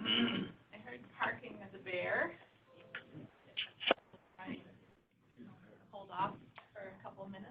I heard barking at the bear. Try and hold off for a couple minutes.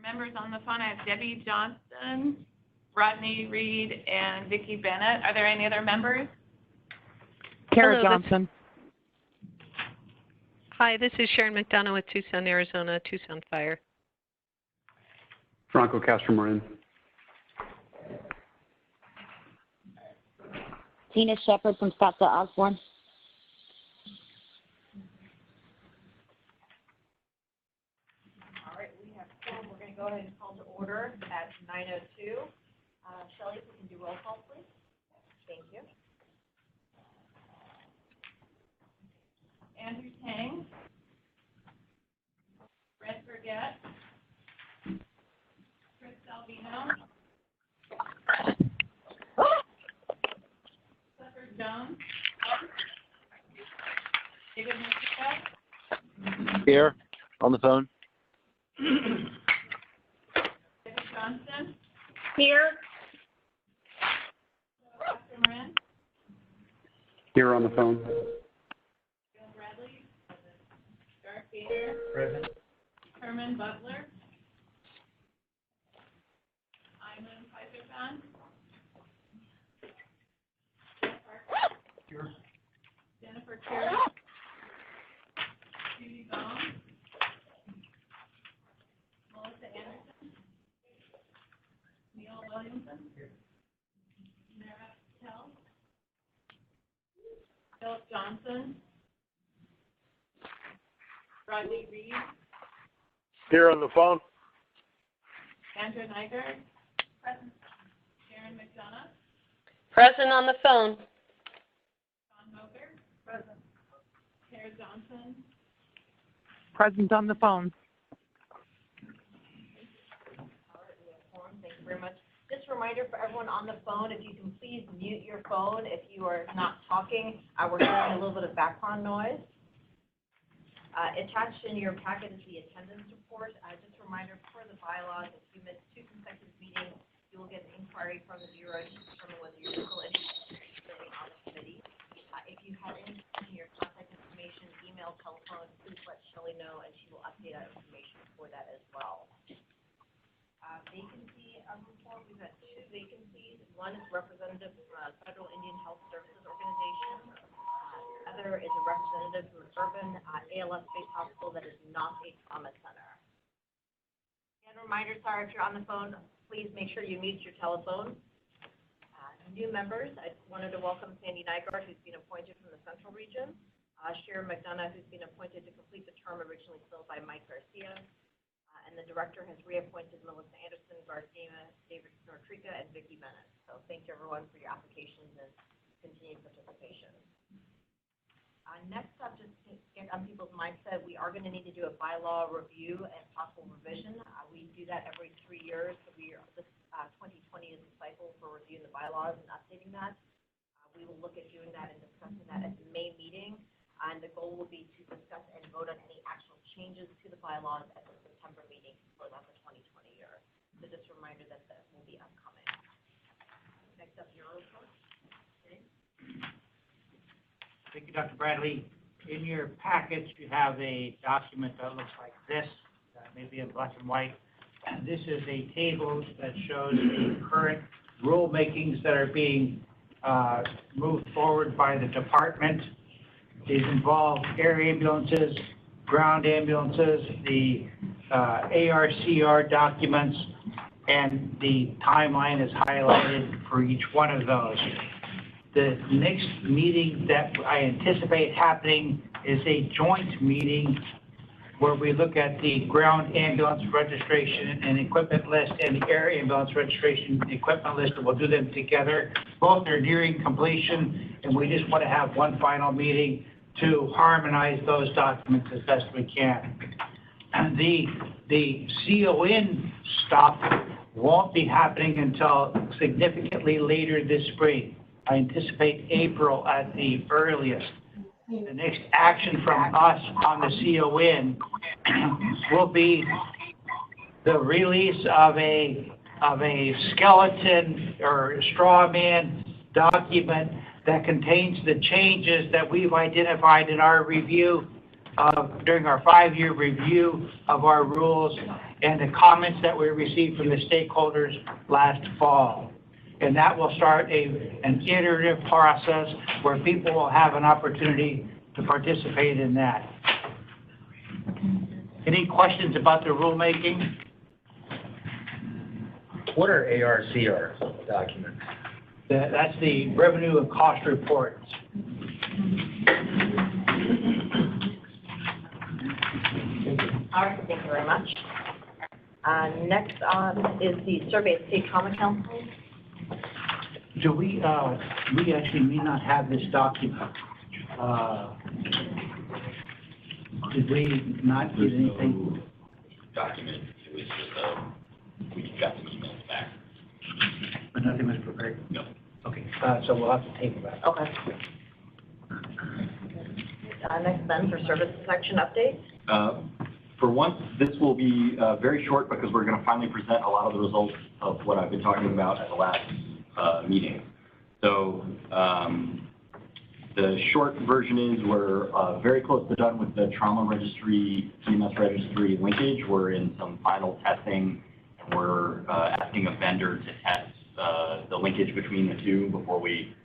Members on the phone, I have Debbie Johnson, Rodney Reed, and Vicki Bennett. Are there any other members? Kara Johnson. Hi, this is Sharon McDonough with Tucson, Arizona, Tucson Fire. Franco Castro-Marin. Tina Shepard from Scottsdale Osborne. Go ahead and call to order at 9:02. Shelley, if we can do roll call, please. Thank you. Andrew Tang. Fred Burgett. Chris Salvino. Clifford Jones. David Musica. Here, on the phone. Johnson. Here. Dr. Moran. Here on the phone. Bill Bradley. Garth Gator. Present. Herman Butler. Iman Pfeifferson. Here. Jennifer Terry. Judy Bone. Melissa Anderson. Neil Williamson. Here. Mara Patel. Philip Johnson. Rodney Reed. Here on the phone. Andrew Nygaard. Present. Sharon McDonough. Present on the phone. John Moker. Present. Kara Johnson. Present on the phone. Thank you very much. Just a reminder for everyone on the phone, if you can please mute your phone if you are not talking. We're hearing a little bit of background noise. Attached in your packet is the attendance report. Just a reminder for the bylaws, if you miss 2 consecutive meetings, you will get an inquiry from the Bureau to determine whether you're still interested in serving on the committee. If you have any questions, your contact information, email, telephone, please let Shelley know, and she will update that information for that as well. Vacancy report, we've got 2 vacancies. One is representative from Federal Indian Health Services Organization. Other is a representative from an urban ALS-based hospital that is not a trauma center. And a reminder, sorry, if you're on the phone, please make sure you mute your telephone. New members, I wanted to welcome Sandy Nygaard, who's been appointed from the Central Region. Sharon McDonough, who's been appointed to complete the term originally filled by Mike Garcia. And the director has reappointed Melissa Anderson, Garcia, David Nortrica, and Vicki Bennett. So thank you everyone for your applications and continued participation. Next up, just to get on people's mindset, we are going to need to do a bylaw review and possible revision. We do that every 3 years. So this and the goal will be to discuss and vote on any actual changes to the bylaws at the September meeting for the 2020 year. So just a reminder that that will be upcoming. Next up, your report. Thank you, Dr. Bradley. In your package, you have a document that looks like this, maybe in black and white. And this is a table that shows the current rulemakings that are being moved forward by the department. These involve air ambulances, ground ambulances, the ARCR documents, and the timeline is highlighted for each one of those. The next meeting that I anticipate happening is a joint meeting where we look at the ground ambulance registration and equipment list and the air ambulance registration and equipment list, and we'll do them together. Both are nearing completion, and we just want to have one final meeting to harmonize those documents as best we can. And the CON stuff won't be happening until significantly later this spring. I anticipate April at the earliest. The next action from us on the CON will be the release of a skeleton or straw man document that contains the changes that we've identified in our review during our 5-year review of our rules and the comments that we received from the stakeholders last fall. And that will start an iterative process where people will have an opportunity to participate in that. Any questions about the rulemaking? What are ARCR documents? That's the revenue and cost reports. All right, thank you very much. Next on is the survey of state trauma councils. Do we actually may not have this document. Did we not get anything? Document, it was just, we got some emails back. But nothing was prepared? No. Okay, so we'll have to table that. Okay. Next then for services section update. For once, this will be very short because we're going to finally present a lot of the results of what I've been talking about at the last meeting. So the short version is we're very close to done with the trauma registry, EMS registry linkage. We're in some final testing, and we're asking a vendor to test the linkage between the two before we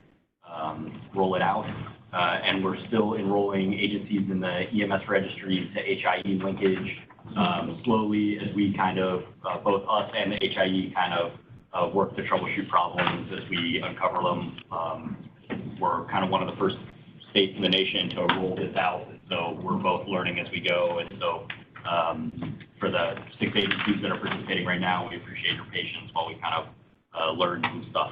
roll it out. And we're still enrolling agencies in the EMS registry to HIE linkage slowly as we kind of, both us and the HIE kind of work to troubleshoot problems as we uncover them. We're kind of one of the first states in the nation to roll this out, so we're both learning as we go. And so for the 6 agencies that are participating right now, we appreciate your patience while we kind of learn some stuff.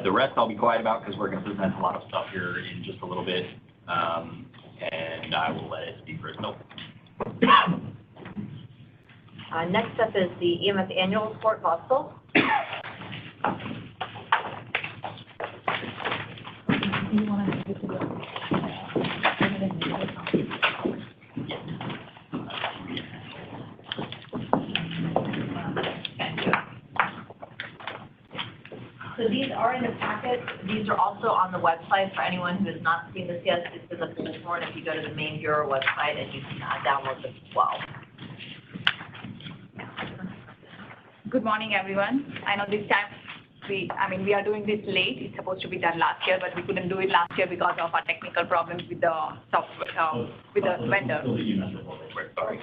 The rest I'll be quiet about because we're going to present a lot of stuff here in just a little bit, and I will let it speak for itself. Next up is the EMS annual report, Boston. So these are in the packet. These are also on the website for anyone who has not seen this yet. It's in the bullhorn if you go to the main Bureau website, and you can download this as well. Good morning, everyone. I know this time we are doing this late. It's supposed to be done last year, but we couldn't do it last year because of our technical problems with the software, with the vendor. Sorry.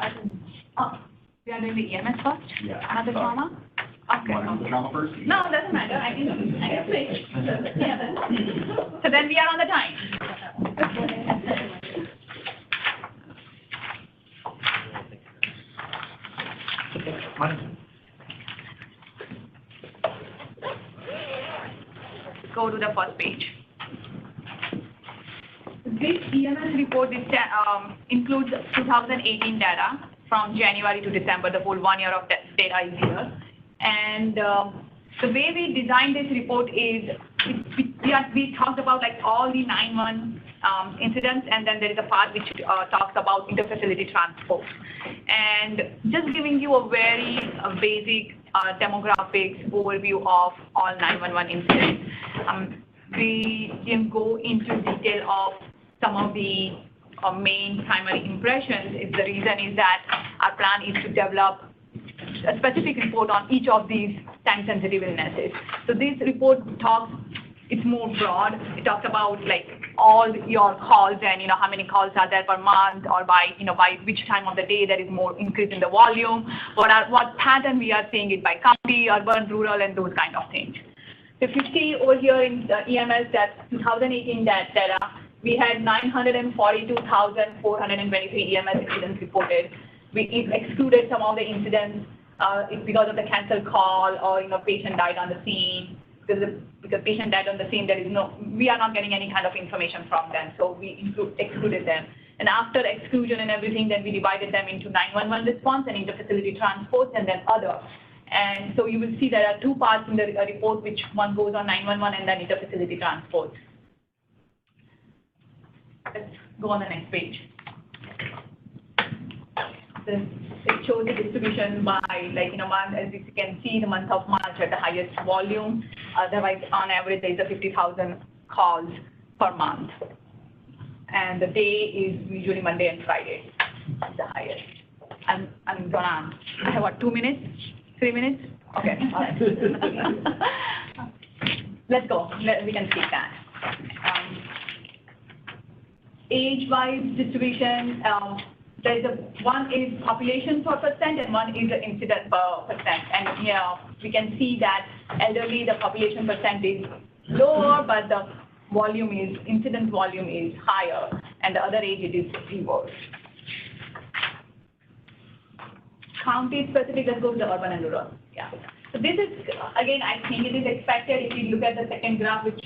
We are doing the EMS first? Yeah. Not the trauma? Okay. Want to do the trauma first? No, it doesn't matter. I can wait. So then we are on the time. Go to the first page. This EMS report includes 2018 data from January to December. The whole 1 year of data is here. And the way we designed this report is we talked about like all the 9-1 incidents, and then there is a part which talks about interfacility transport. And just giving you a very basic demographics overview of all 911 incidents. We can go into detail of some of the main primary impressions. The reason is that our plan is to develop a specific report on each of these time-sensitive illnesses. So this report talks, it's more broad. It talks about like all your calls and, how many calls are there per month, or by, by which time of the day there is more increase in the volume, what pattern we are seeing it by county, urban, rural, and those kind of things. If you see over here in the EMS, that's 2018 data, we had 942,423 EMS incidents reported. We excluded some of the incidents because of the canceled call, or patient died on the scene. Because patient died on the scene, we are not getting any kind of information from them, so we excluded them. And after exclusion and everything, then we divided them into 911 response and interfacility transports, and then other. And so you will see there are two parts in the report, which one goes on 911 and then interfacility transports. Let's go on the next page. It shows the distribution by, month. As you can see, the month of March had the highest volume. Otherwise, on average, there is a 50,000 calls per month. And the day is usually Monday and Friday, the highest. I'm gonna, I have what, 2 minutes? 3 minutes? Okay, all right. Let's go, we can see that. Age-wise distribution, one is population per percent and one is the incident per percent. And we can see that elderly, the population percent is lower, but the incident volume is higher, and the other age it is reverse. County specific, let's go to the urban and rural. Yeah. So this is, again, I think it is expected if you look at the second graph, which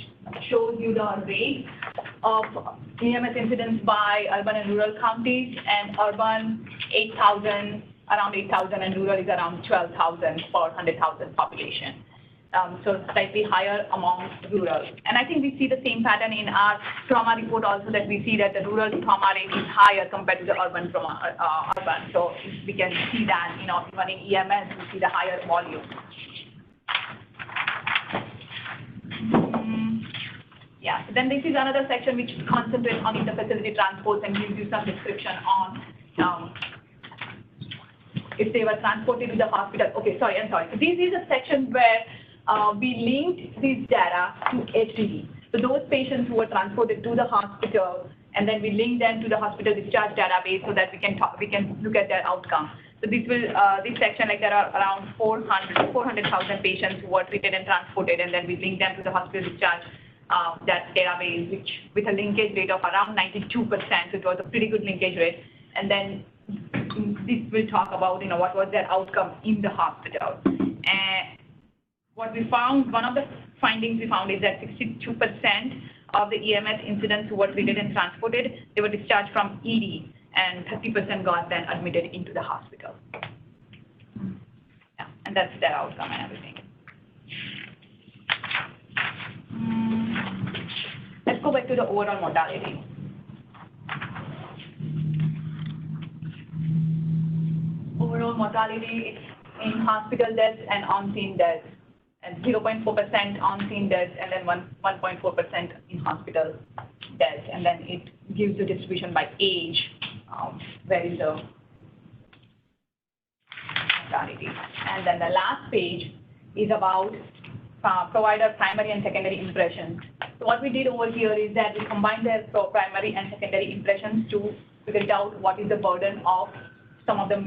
shows you the rate of EMS incidents by urban and rural counties, and urban 8,000, around 8,000, and rural is around 12,000 per 100,000 population. So slightly higher among rural. And I think we see the same pattern in our trauma report also, that we see that the rural trauma rate is higher compared to the urban trauma, So we can see that, even in EMS, we see the higher volume. Yeah, so then this is another section which concentrates on interfacility transports and gives you some description on if they were transported to the hospital. Okay, sorry. So this is a section where we linked this data to HDD. So those patients who were transported to the hospital, and then we link them to the hospital discharge database so that we can look at their outcome. So this section, like there are around 400,000 patients who were treated and transported, and then we link them to the hospital discharge that database, which with a linkage rate of around 92%. So it was a pretty good linkage rate. And then this will talk about what was their outcome in the hospital. And what we found, one of the findings we found is that 62% of the EMS incidents who were treated and transported, they were discharged from ED, and 30% got then admitted into the hospital. Yeah, and that's their outcome and everything. Let's go back to the overall mortality. Overall mortality is in hospital deaths and on-scene deaths, and 0.4% on-scene deaths, and then 1.4% in hospital deaths. And then it gives the distribution by age, where is the mortality. And then the last page is about provider primary and secondary impressions. So what we did over here is that we combined their primary and secondary impressions to figure out what is the burden of some of the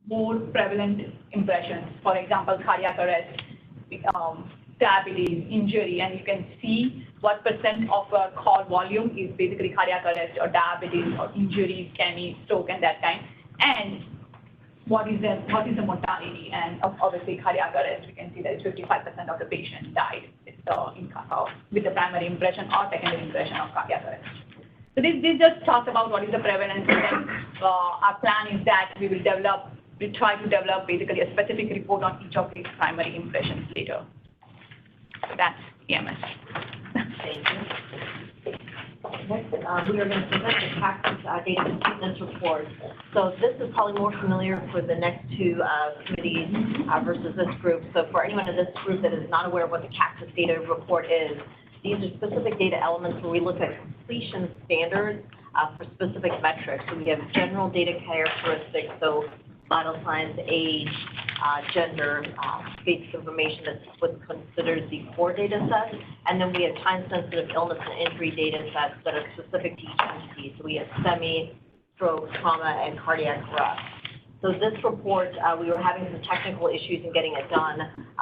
more prevalent impressions. For example, cardiac arrest, diabetes, injury, and you can see what percent of our call volume is basically cardiac arrest or diabetes or injuries, SCAMI, stroke, and that kind. And what is the mortality? And obviously cardiac arrest, we can see that 55% of the patients died with the primary impression or secondary impression of cardiac arrest. So this just talks about what is the prevalence, and then our plan is that we try to develop basically a specific report on each of these primary impressions later. So that's EMS. Thank you. Next, we are going to present the Cactus Data Completeness Report. So this is probably more familiar for the next two committees versus this group. So for anyone in this group that is not aware of what the Cactus Data Report is, these are specific data elements where we look at completion standards for specific metrics. So we have general data characteristics, so vital signs, age, gender, basic information. That's what's considered the core data set. And then we have time-sensitive illness and injury data sets that are specific to each entity. So we have STEMI, stroke, trauma, and cardiac arrest. So this report, we were having some technical issues in getting it done.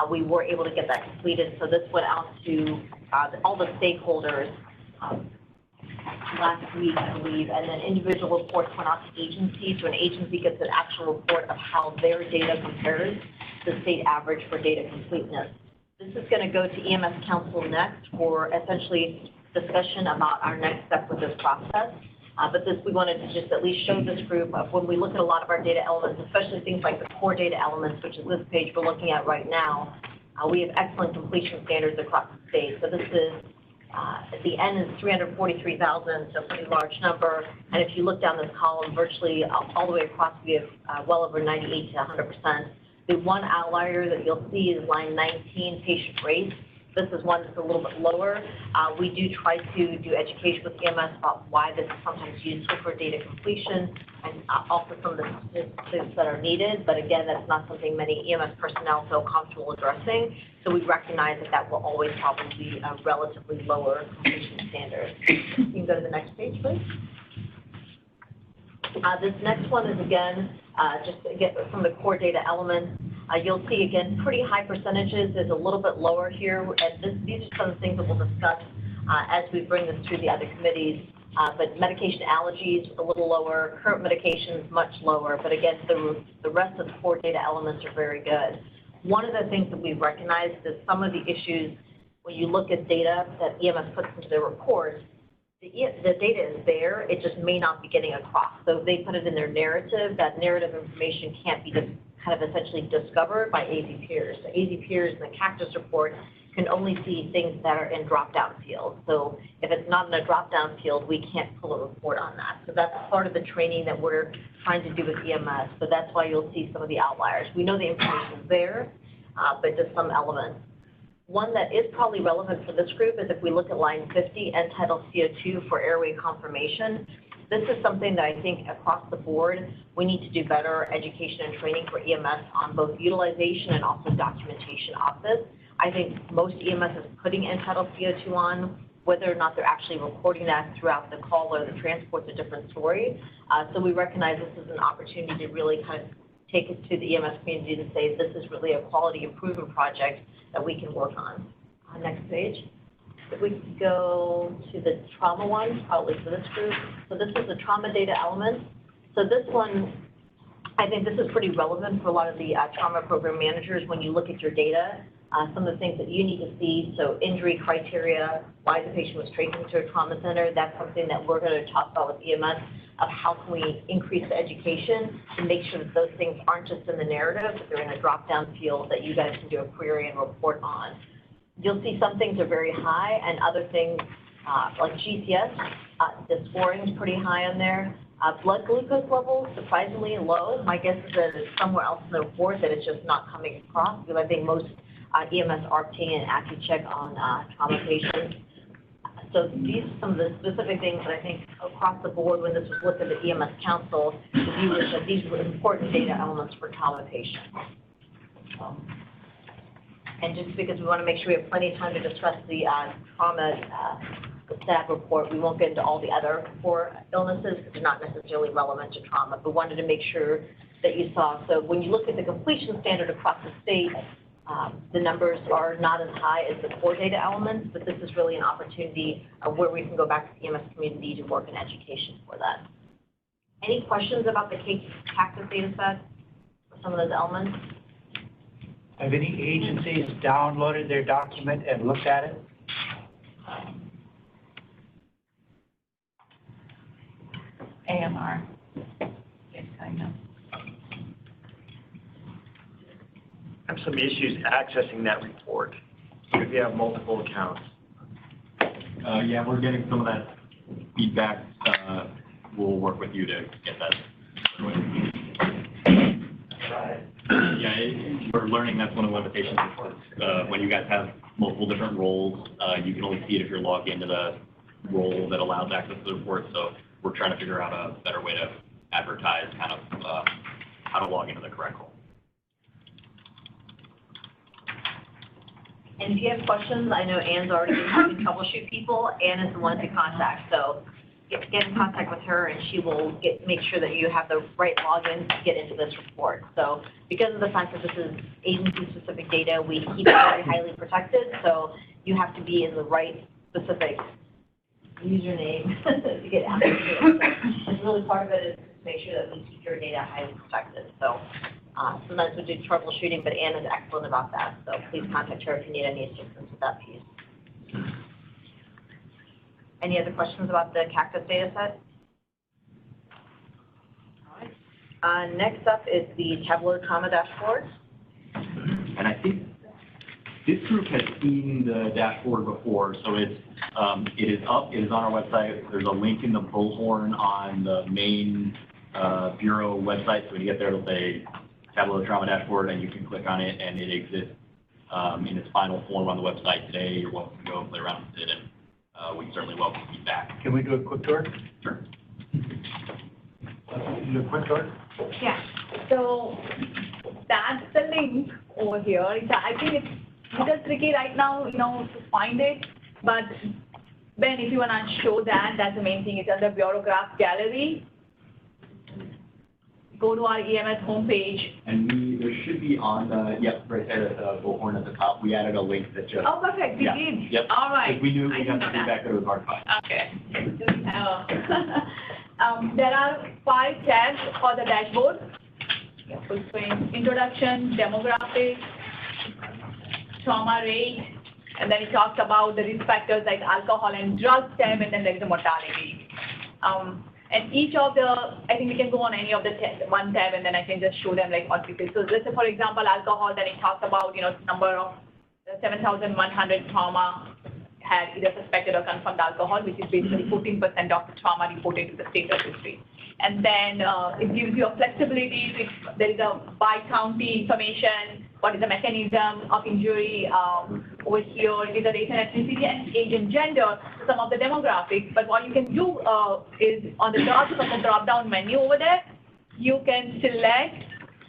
We were able to get that completed. So this went out to all the stakeholders last week, I believe, and then individual reports went out to agencies. So an agency gets an actual report of how their data compares to the state average for data completeness. This is going to go to EMS Council next for essentially discussion about our next step with this process. But this, we wanted to just at least show this group of when we look at a lot of our data elements, especially things like the core data elements, which is this page we're looking at right now, we have excellent completion standards across the state. So this is at the end is 343,000, so a pretty large number. And if you look down this column, virtually all the way across, we have well over 98 to 100%. The one outlier that you'll see is line 19, patient rates. This is one that's a little bit lower. We do try to do education with EMS about why this is sometimes useful for data completion and also some of the statistics that are needed. But again, that's not something many EMS personnel feel comfortable addressing. So we recognize that that will always probably be a relatively lower completion standard. You can go to the next page, please. This next one is, again, just to get some of the core data elements. You'll see, again, pretty high percentages. Is a little bit lower here. And these are some of the things that we'll discuss as we bring this through the other committees. But medication allergies, a little lower. Current medications, much lower. But again, the rest of the core data elements are very good. One of the things that we've recognized is some of the issues when you look at data that EMS puts into their reports, the data is there, it just may not be getting across. So if they put it in their narrative, that narrative information can't be kind of essentially discovered by AZ peers. So AZ peers in the Cactus report can only see things that are in drop-down fields. So if it's not in a drop-down field, we can't pull a report on that. So that's part of the training that we're trying to do with EMS. So that's why you'll see some of the outliers. We know the information is there, but just some elements. One that is probably relevant for this group is if we look at line 50, end-tidal CO2 for airway confirmation. This is something that I think across the board, we need to do better education and training for EMS on both utilization and also documentation of this. I think most EMS is putting end-tidal CO2 on. Whether or not they're actually recording that throughout the call or the transport's a different story. So we recognize this is an opportunity to really kind of take it to the EMS community to say this is really a quality improvement project that we can work on. Next page. If we could go to the trauma one, probably for this group. So this is the trauma data element. So this one, I think this is pretty relevant for a lot of the trauma program managers when you look at your data. Some of the things that you need to see, so injury criteria, why the patient was taken to a trauma center, that's something that we're going to talk about with EMS of how can we increase the education to make sure that those things aren't just in the narrative, but they're in a drop-down field that you guys can do a query and report on. You'll see some things are very high and other things like GCS, the scoring is pretty high on there. Blood glucose levels, surprisingly low. My guess is that it's somewhere else in the report that it's just not coming across because I think most EMS are obtaining an AccuCheck on trauma patients. So these are some of the specific things that I think across the board when this was looked at the EMS Council, the view was that these were important data elements for trauma patients. And just because we want to make sure we have plenty of time to discuss the trauma stat report, we won't get into all the other core illnesses because they're not necessarily relevant to trauma, but wanted to make sure that you saw. So when you look at the completion standard across the state, the numbers are not as high as the core data elements, but this is really an opportunity where we can go back to the EMS community to work in education for that. Any questions about the Cactus data set or some of those elements? Have any agencies downloaded their document and looked at it? AMR. Yes, I know. Have some issues accessing that report if you have multiple accounts. Yeah, we're getting some of that feedback. We'll work with you to get that. Yeah, we're learning that's one of the limitations. When you guys have multiple different roles, you can only see it if you're logged into the role that allows access to the report. So we're trying to figure out a better way to advertise kind of how to log into the correct role. And if you have questions, I know Anne's already been helping troubleshoot people. Anne is the one to contact, so get in contact with her and she will make sure that you have the right login to get into this report. So because of the fact that this is agency-specific data, we keep it very highly protected, so you have to be in the right specific username to get access to it. So it's really part of it is to make sure that we keep your data highly protected. So sometimes we do troubleshooting, but Anne is excellent about that. So please contact her if you need any assistance with that piece. Any other questions about the Cactus data set? All right. Next up is the Tableau Trauma Dashboard. And I think this group has seen the dashboard before, so it is up, it is on our website. There's a link in the bullhorn on the main Bureau website, so when you get there, it'll say Tableau Trauma Dashboard, and you can click on it, and it exists in its final form on the website today. You're welcome to go play around with it, and we certainly welcome feedback. Can we do a quick tour? Sure. Do a quick tour? Yeah, so that's the link over here. I think it's a little tricky right now, to find it, but Ben, if you want to show that, that's the main thing. It's under Bureaugraph Gallery. Go to our EMS homepage. And there should be on the, right there at the bullhorn at the top, we added a link that just. Oh, perfect, we did. Yep. All right. Because we knew we got the that. feedback that it was hard to find. Okay. There are 5 tabs for the dashboard. Full screen, introduction, demographics, trauma rate, and then it talks about the risk factors like alcohol and drugs tab, and then there is a mortality. And each of the, I think we can go on any of the one tab, and then I can just show them like what people. So let's say, for example, alcohol, then it talks about, number of 7,100 trauma had either suspected or confirmed alcohol, which is basically 14% of the trauma reported to the state registry. And then it gives you a flexibility. There is a by county information, what is the mechanism of injury. Over here, it is a race and ethnicity and age and gender, some of the demographics. But what you can do is on the drop-down menu over there, you can select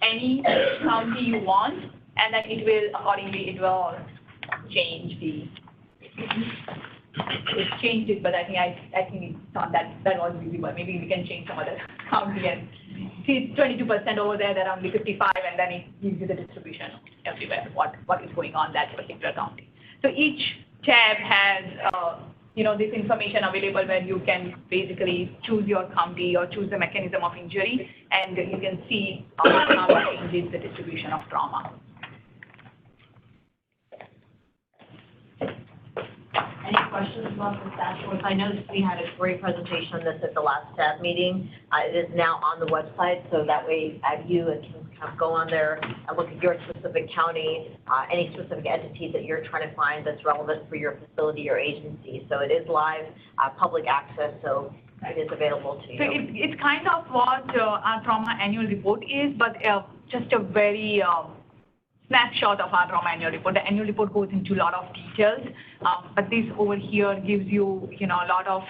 any county you want, and then it will accordingly, it will change the. It changed it, but I think it's not that was visible. Maybe we can change some other county and see it's 22% over there. There are only 55, and then it gives you the distribution everywhere. What is going on that particular county? So each tab has this information available where you can basically choose your county or choose the mechanism of injury, and you can see how it changes the distribution of trauma. Any questions about this dashboard? I know we had a great presentation on this at the last staff meeting. It is now on the website, so that way you can kind of go on there and look at your specific county, any specific entities that you're trying to find that's relevant for your facility or agency. So it is live, public access, so it is available to you. So it's kind of what our trauma annual report is, but just a very snapshot of our trauma annual report. The annual report goes into a lot of details, but this over here gives you, a lot of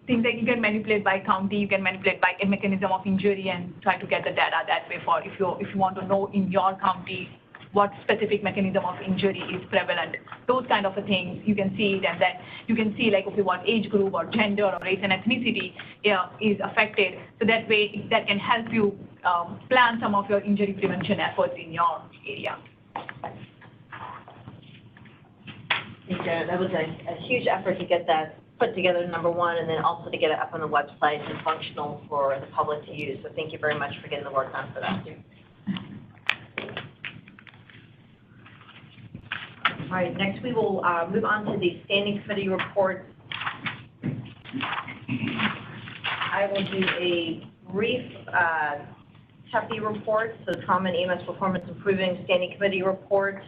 things that you can manipulate by county, you can manipulate by a mechanism of injury, and try to get the data that way for if you want to know in your county what specific mechanism of injury is prevalent. Those kind of things you can see it, and then you can see like okay, what age group or gender or race and ethnicity is affected. So that way that can help you plan some of your injury prevention efforts in your area. I think that was a huge effort to get that put together, number one, and then also to get it up on the website and functional for the public to use. So thank you very much for getting the work done for that. All right, next we will move on to the standing committee report. I will do a brief TEPI report, so Trauma and EMS Performance Improving Standing Committee report.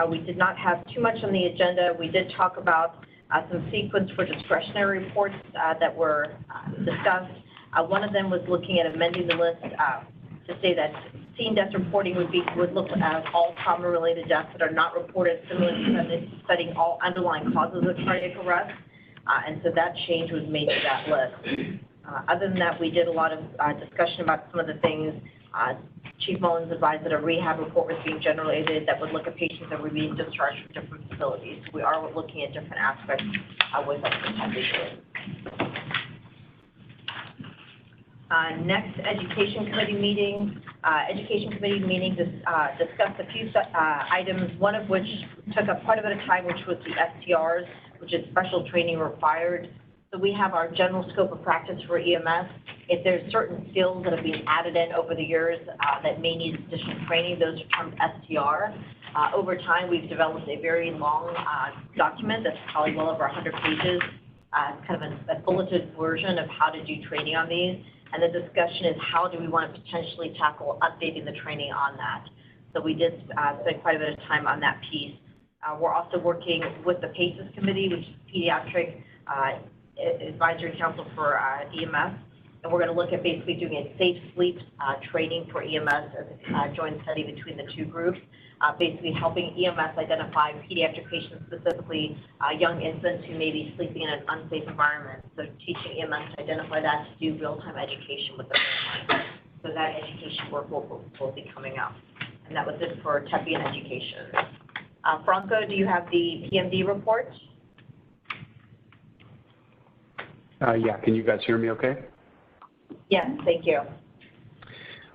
We did not have too much on the agenda. We did talk about some sequence for discretionary reports that were discussed. One of them was looking at amending the list to say that scene death reporting would look at all trauma-related deaths that are not reported, similarly to studying all underlying causes of cardiac arrest. And so that change was made to that list. Other than that, we did a lot of discussion about some of the things. Chief Mullins advised that a rehab report was being generated that would look at patients that were being discharged from different facilities. So we are looking at different aspects with that potentially. Next, Education Committee meeting. Education Committee meeting discussed a few items, one of which took up quite a bit of time, which was the STRs, which is special training required. So we have our general scope of practice for EMS. If there's certain skills that have been added in over the years that may need additional training, those are termed STR. Over time, we've developed a very long document that's probably well over 100 pages, kind of a bulleted version of how to do training on these. And the discussion is how do we want to potentially tackle updating the training on that. So we did spend quite a bit of time on that piece. We're also working with the PACES Committee, which is Pediatric Advisory Council for EMS. And we're going to look at basically doing a safe sleep training for EMS as a joint study between the two groups, basically helping EMS identify pediatric patients, specifically young infants who may be sleeping in an unsafe environment. So teaching EMS to identify that, to do real-time education with them. So that education work will be coming up. And that was it for TEPI and education. Franco, do you have the PMD report? Yeah, can you guys hear me okay? Yes, thank you.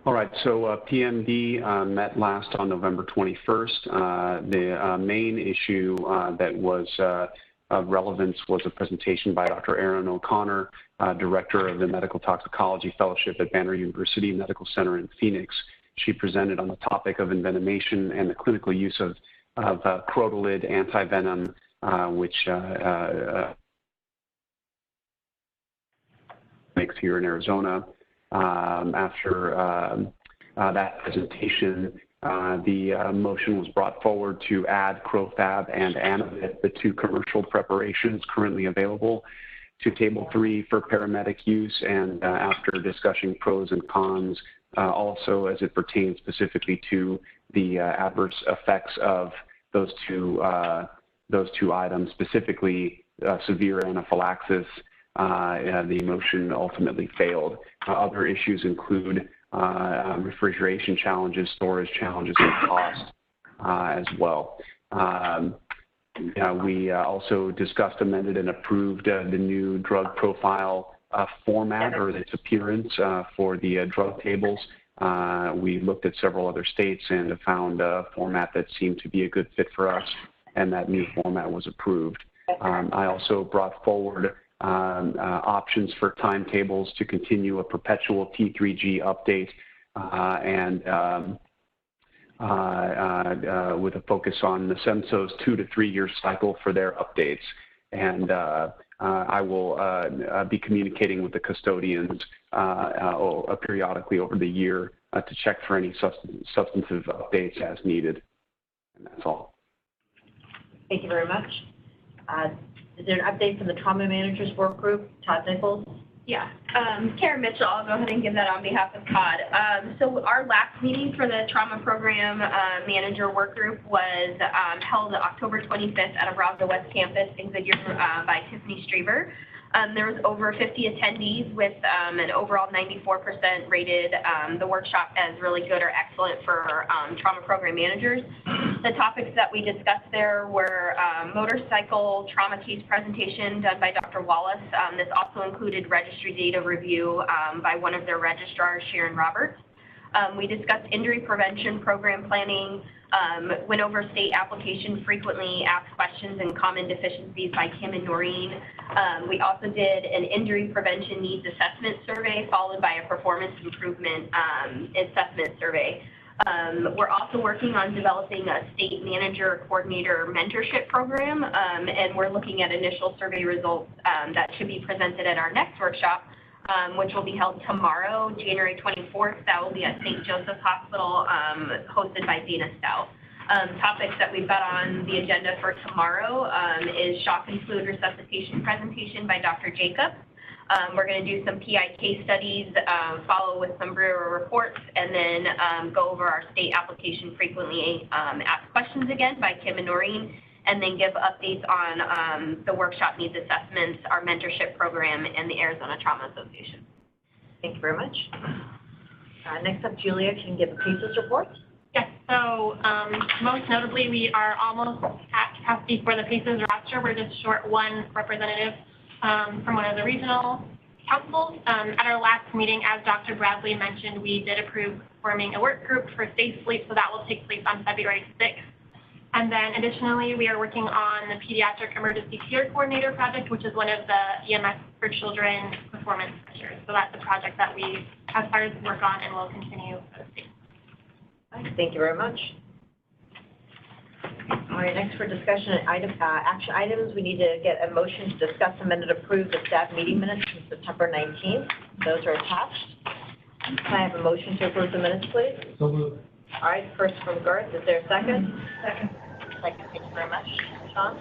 All right, so PMD met last on November 21st. The main issue that was of relevance was a presentation by Dr. Erin O'Connor, Director of the Medical Toxicology Fellowship at Banner University Medical Center in Phoenix. She presented on the topic of envenomation and the clinical use of crotalid antivenom, which makes here in Arizona. After that presentation, the motion was brought forward to add Crofab and Anavit, the two commercial preparations currently available, to Table 3 for paramedic use, and after discussing pros and cons, also as it pertains specifically to the adverse effects of those two items, specifically severe anaphylaxis. The motion ultimately failed. Other issues include refrigeration challenges, storage challenges, and cost as well. We also discussed, amended, and approved the new drug profile format, or its appearance for the drug tables. We looked at several other states and found a format that seemed to be a good fit for us, and that new format was approved. I also brought forward options for timetables to continue a perpetual T3G update and with a focus on the SEMSO's 2 to 3 year cycle for their updates. And I will be communicating with the custodians periodically over the year to check for any substantive updates as needed. And that's all. Thank you very much. Is there an update from the Trauma Managers Work Group? Todd Nichols? Yeah, Karen Mitchell, I'll go ahead and give that on behalf of Todd. So our last meeting for the Trauma Program Manager Work Group was held October 25th at Abraza West Campus in Goodyear by Tiffany Straber. There was over 50 attendees with an overall 94% rated the workshop as really good or excellent for trauma program managers. The topics that we discussed there were motorcycle trauma case presentation done by Dr. Wallace. This also included registry data review by one of their registrars, Sharon Roberts. We discussed injury prevention program planning, went over state application frequently asked questions and common deficiencies by Kim and Noreen. We also did an injury prevention needs assessment survey followed by a performance improvement assessment survey. We're also working on developing a state manager coordinator mentorship program, and we're looking at initial survey results that should be presented at our next workshop, which will be held tomorrow, January 24th. That will be at St. Joseph's Hospital, hosted by Dana Stout. topics that we've got on the agenda for tomorrow is shock and fluid resuscitation presentation by Dr. Jacob. We're going to do some PI case studies, follow with some Brewer reports, and then go over our state application frequently asked questions again by Kim and Noreen, and then give updates on the workshop needs assessments, our mentorship program, and the Arizona Trauma Association. Thank you very much. Next up, Julia can give a PACES report. Yes, so most notably, we are almost at capacity for the PACES roster. We're just short one representative from one of the regional councils. At our last meeting, as Dr. Bradley mentioned, we did approve forming a work group for safe sleep, so that will take place on February 6th. And then additionally, we are working on the Pediatric Emergency Care Coordinator project, which is one of the EMS for Children performance measures. So that's a project that we have started to work on and will continue for the state. Thank you very much. All right, next for discussion action items, we need to get a motion to discuss, amend, and approve the staff meeting minutes from September 19th. Those are attached. Can I have a motion to approve the minutes, please? So moved. All right, first from Garth, is there a second? Second. Thank you very much. Sean?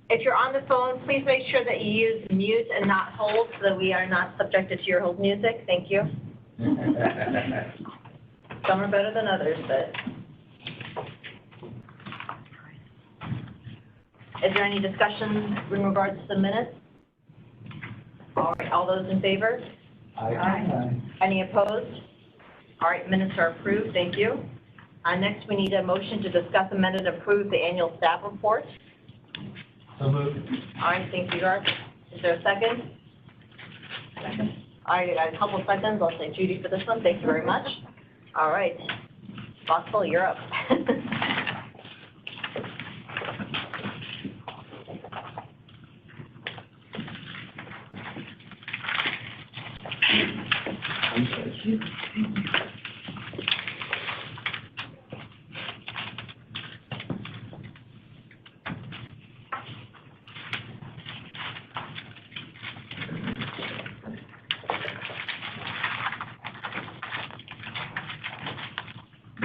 If you're on the phone, please make sure that you use mute and not hold so that we are not subjected to your hold music. Thank you. Some are better than others, but. Is there any discussion in regards to the minutes? All right, all those in favor? Aye. Any opposed? All right, minutes are approved. Thank you. Next, we need a motion to discuss, amend, and approve the annual staff report. So moved. All right, thank you, Garth. Is there a second? Second. All right, I got a couple seconds. I'll say Judy for this one. Thank you very much. All right. Boswell, you're up.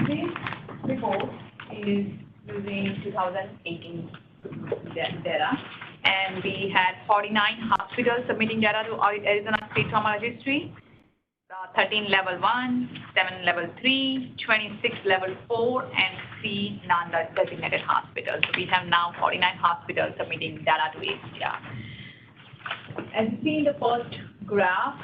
This report is using 2018 data, and we had 49 hospitals submitting data to Arizona State Trauma Registry, 13 level 1, 7 level 3, 26 level 4, and 3 non-designated hospitals. So we have now 49 hospitals submitting data to ASTR. As you see in the first graph,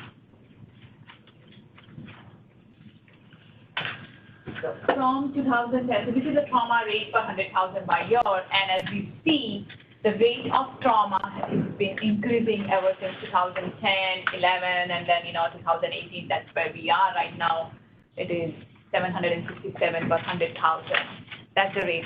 from 2010, so this is the trauma rate per 100,000 by year, and as we see, the rate of trauma has been increasing ever since 2010, 11, and then 2018. That's where we are right now. It is 767 per 100,000. That's the rate.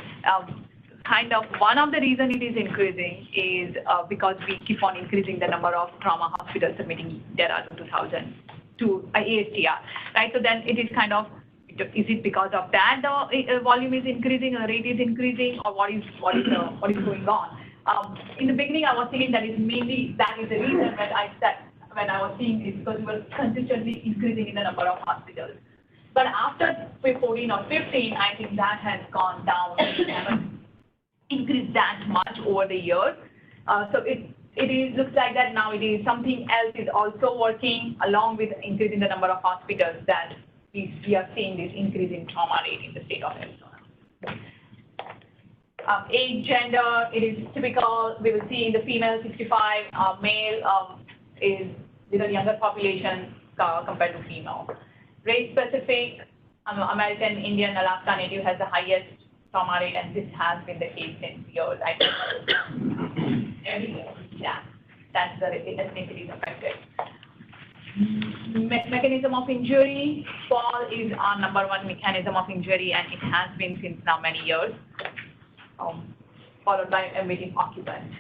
Kind of one of the reasons it is increasing is because we keep on increasing the number of trauma hospitals submitting data to ASTR, right? So then it is kind of, is it because of that the volume is increasing, or rate is increasing, or what is going on? In the beginning, I was thinking that is mainly that is the reason when I was seeing this, because we were consistently increasing in the number of hospitals. But after 14 or 15, I think that has gone down. We haven't increased that much over the years. So it looks like that now it is something else is also working along with increasing the number of hospitals that we are seeing this increase in trauma rate in the state of Arizona. Age, gender, it is typical. We will see in the female 65, male is with a younger population compared to female. Race specific, American, Indian, Alaska Native has the highest trauma rate, and this has been the case since years. I think every year, yeah, that's the ethnicity is affected. Mechanism of injury, fall is our number one mechanism of injury, and it has been since now many years, followed by admitting occupant.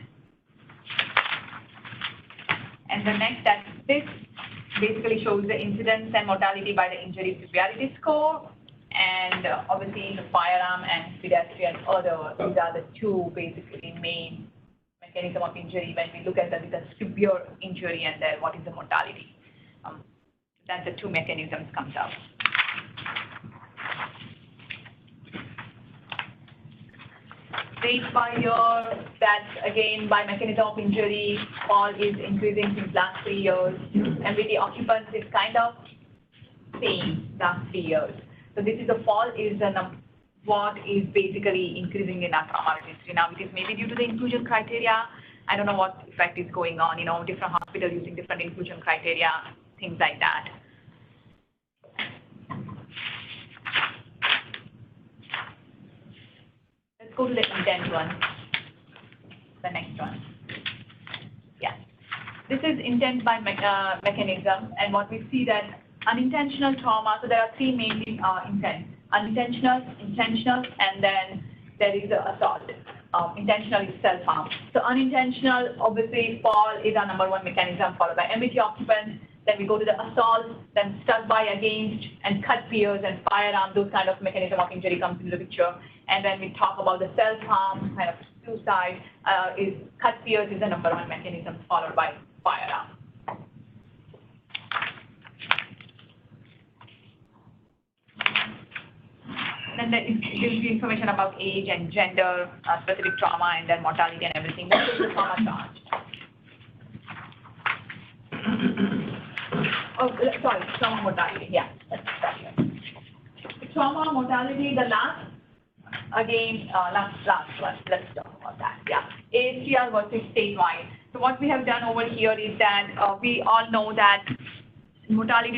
And the next, this basically shows the incidence and mortality by the injury severity score, and obviously the firearm and pedestrian other, these are the two basically main mechanism of injury when we look at the severe injury and then what is the mortality. That's the two mechanisms comes out. rate by year, that's again by mechanism of injury, fall is increasing since last 3 years. MVT occupants is kind of same last 3 years. So this is the fall is what is basically increasing in our trauma registry. Now it is maybe due to the inclusion criteria. I don't know what effect is going on, different hospitals using different inclusion criteria, things like that. Let's go to the intent one, the next one. Yeah. This is intent by mechanism, and what we see that unintentional trauma, so there are three main intents: unintentional, intentional, and then there is the assault. Intentional is self-harm. So unintentional, obviously, fall is our number one mechanism, followed by MVT occupants. Then we go to the assault, then struck by, against, and cut, pierce, and firearm. Those kind of mechanism of injury comes into the picture. And then we talk about the self-harm, kind of suicide, is cut, pierce is the number one mechanism, followed by firearm. Then it gives you information about age and gender, specific trauma, and then mortality and everything. This is the trauma charge. Trauma mortality. Yeah, let's start here. Trauma mortality, the last one. Let's talk about that. Yeah, ASTR versus statewide. So what we have done over here is that we all know that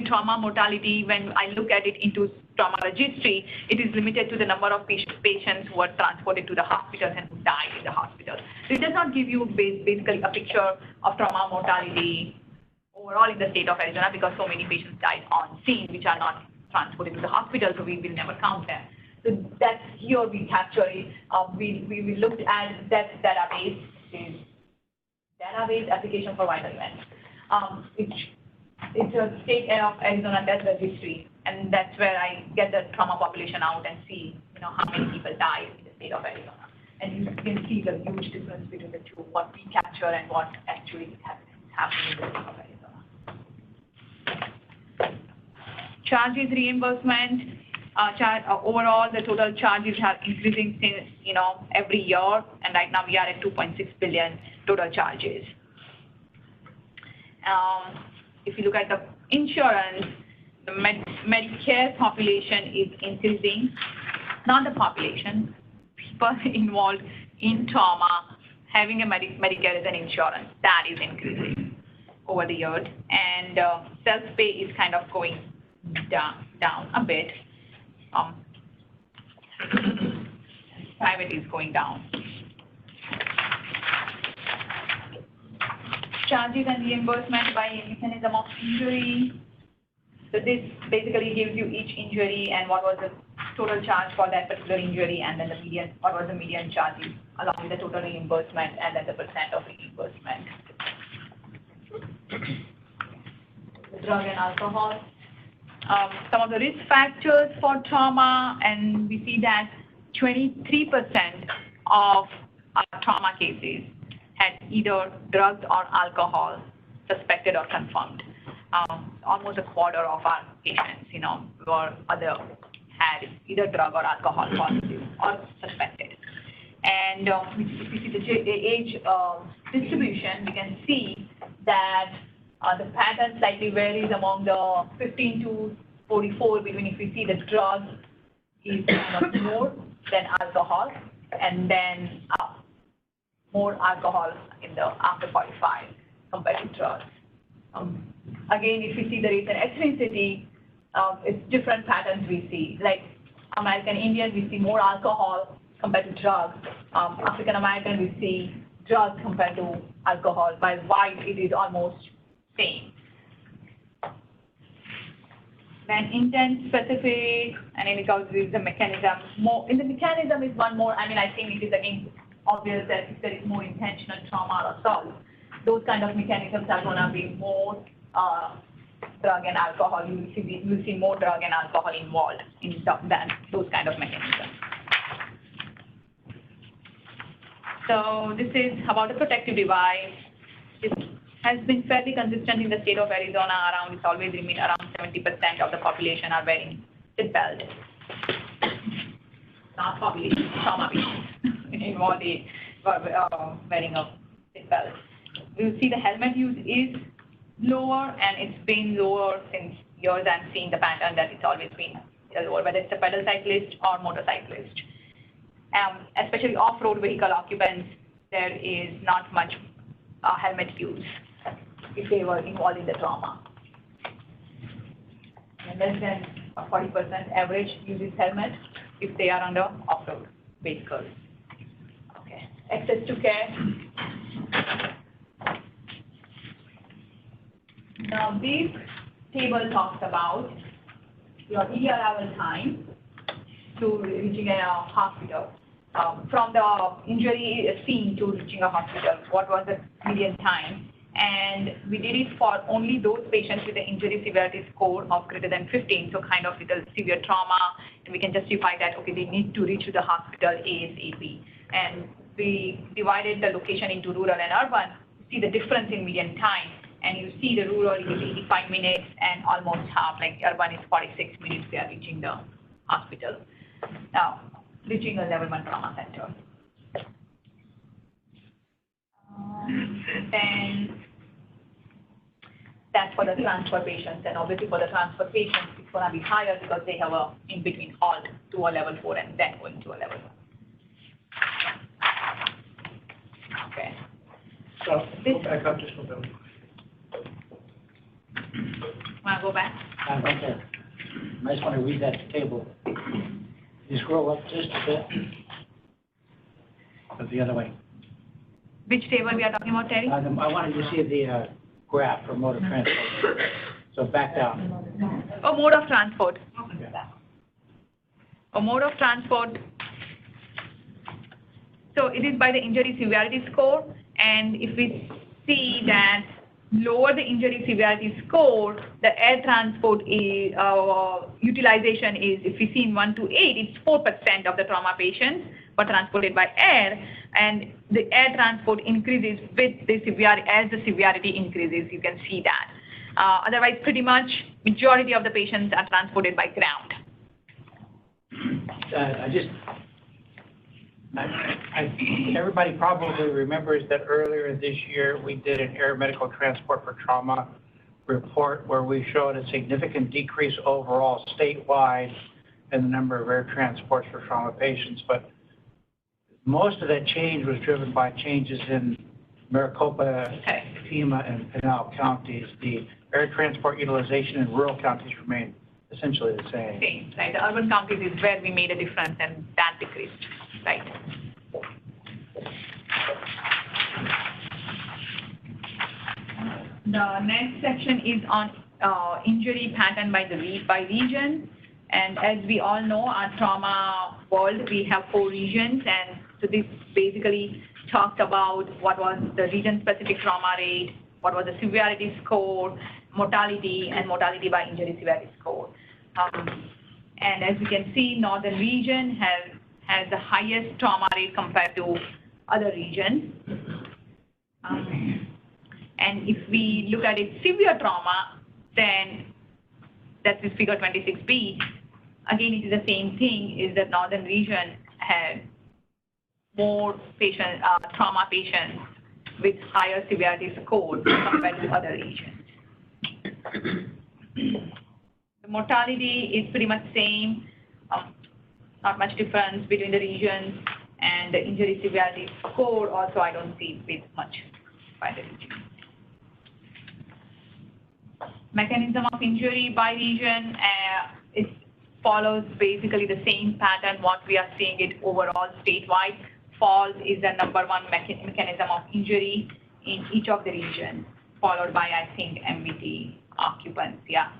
trauma mortality, when I look at it into trauma registry, it is limited to the number of patients who are transported to the hospitals and who died in the hospital. So it does not give you basically a picture of trauma mortality overall in the state of Arizona, because so many patients died on scene which are not transported to the hospital, so we will never count them. So that's here we capture it. We looked at that database, which is database application for vital events. It's a state of Arizona death registry, and that's where I get the trauma population out and see, how many people died in the state of Arizona. And you can see the huge difference between the two, what we capture and what actually is happening in the state of Arizona. Charges reimbursement. Overall, the total charges are increasing since, every year, and right now we are at 2.6 billion total charges. If you look at the insurance, the Medicare population is increasing, not the population, people involved in trauma having a Medicare as an insurance, that is increasing over the years, and self-pay is kind of going down a bit. Private is going down. Charges and reimbursement by mechanism of injury. So this basically gives you each injury and what was the total charge for that particular injury, and then what was the median charges, along with the total reimbursement and then the percent of reimbursement. Drug and alcohol. Some of the risk factors for trauma, and we see that 23% of our trauma cases had either drugs or alcohol suspected or confirmed. Almost a quarter of our patients, had either drug or alcohol positive or suspected. And if we see the age distribution, we can see that the pattern slightly varies among the 15 to 44, between if we see the drug is kind of more than alcohol, and then more alcohol in the after 45 compared to drugs. Again, if we see the race and ethnicity, it's different patterns we see. Like American Indian, we see more alcohol compared to drugs. African American, we see drugs compared to alcohol. By white, it is almost same. Then intent specific, and then it goes with the mechanism. In the mechanism is one more. I think it is again obvious that if there is more intentional trauma or assault, those kind of mechanisms are going to be more drug and alcohol. You will see more drug and alcohol involved in than those kind of mechanisms. So this is about the protective device. It has been fairly consistent in the state of Arizona. It's always remained around 70% of the population are wearing seat belt. large population, trauma patients involved in wearing a seatbelt. You see the helmet use is lower, and it's been lower since years. I'm seeing the pattern that it's always been lower, whether it's a pedal cyclist or motorcyclist. Especially off-road vehicle occupants, there is not much helmet use if they were involved in the trauma. And less than 40% average uses helmet if they are under off-road vehicles. Okay, access to care. Now this table talks about your ER time to reaching a hospital. From the injury scene to reaching a hospital, what was the median time? And we did it for only those patients with an injury severity score of greater than 15, so kind of with a severe trauma, and we can justify that, okay, they need to reach to the hospital ASAP. And we divided the location into rural and urban, see the difference in median time, and you see the rural is 85 minutes and almost half, like urban is 46 minutes, they are reaching the hospital. Now, reaching a level 1 trauma center. Then that's for the transfer patients, and obviously for the transfer patients, it's going to be higher because they have a in-between halt to a level 4 and then going to a level 1. Okay. So, This, go back up just a little bit. want to go back? Okay. I just want to read that table. You scroll up just a bit. Or the other way. Which table we are talking about, Terry? I wanted to see the graph for mode of transport. So back down. Oh, mode of transport. Okay. A mode of transport. So it is by the injury severity score, and if we see that lower the injury severity score, the air transport is, utilization is, if we see in 1 to 8, it's 4% of the trauma patients were transported by air, and the air transport increases with the severity, as the severity increases, you can see that. Otherwise, pretty much, majority of the patients are transported by ground. Everybody probably remembers that earlier this year, we did an air medical transport for trauma report where we showed a significant decrease overall statewide in the number of air transports for trauma patients. But most of that change was driven by changes in Maricopa, Pima, and Pinal counties. The air transport utilization in rural counties remained essentially the same. Same, right? The urban counties is where we made a difference, and that decreased, right? The next section is on injury pattern by region, and as we all know, our trauma world, we have 4 regions, and so this basically talked about what was the region-specific trauma rate, what was the severity score, mortality, and mortality by injury severity score. And as you can see, northern region has the highest trauma rate compared to other regions. And if we look at it severe trauma, then that's this figure 26B. Again, it is the same thing, is that northern region had more trauma patients with higher severity score compared to other regions. The mortality is pretty much same, not much difference between the regions, and the injury severity score also I don't see with much by the region. Mechanism of injury by region, it follows basically the same pattern what we are seeing it overall statewide. Falls is the number 1 mechanism of injury in each of the regions, followed by, I think, MVT occupants, yeah.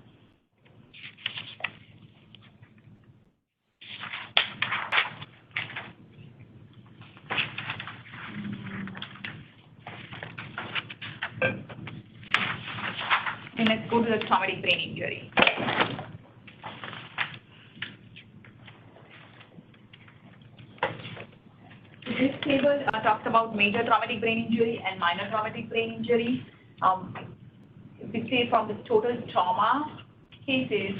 And let's go to the traumatic brain injury. This table talks about major traumatic brain injury and minor traumatic brain injury. If we say from the total trauma cases,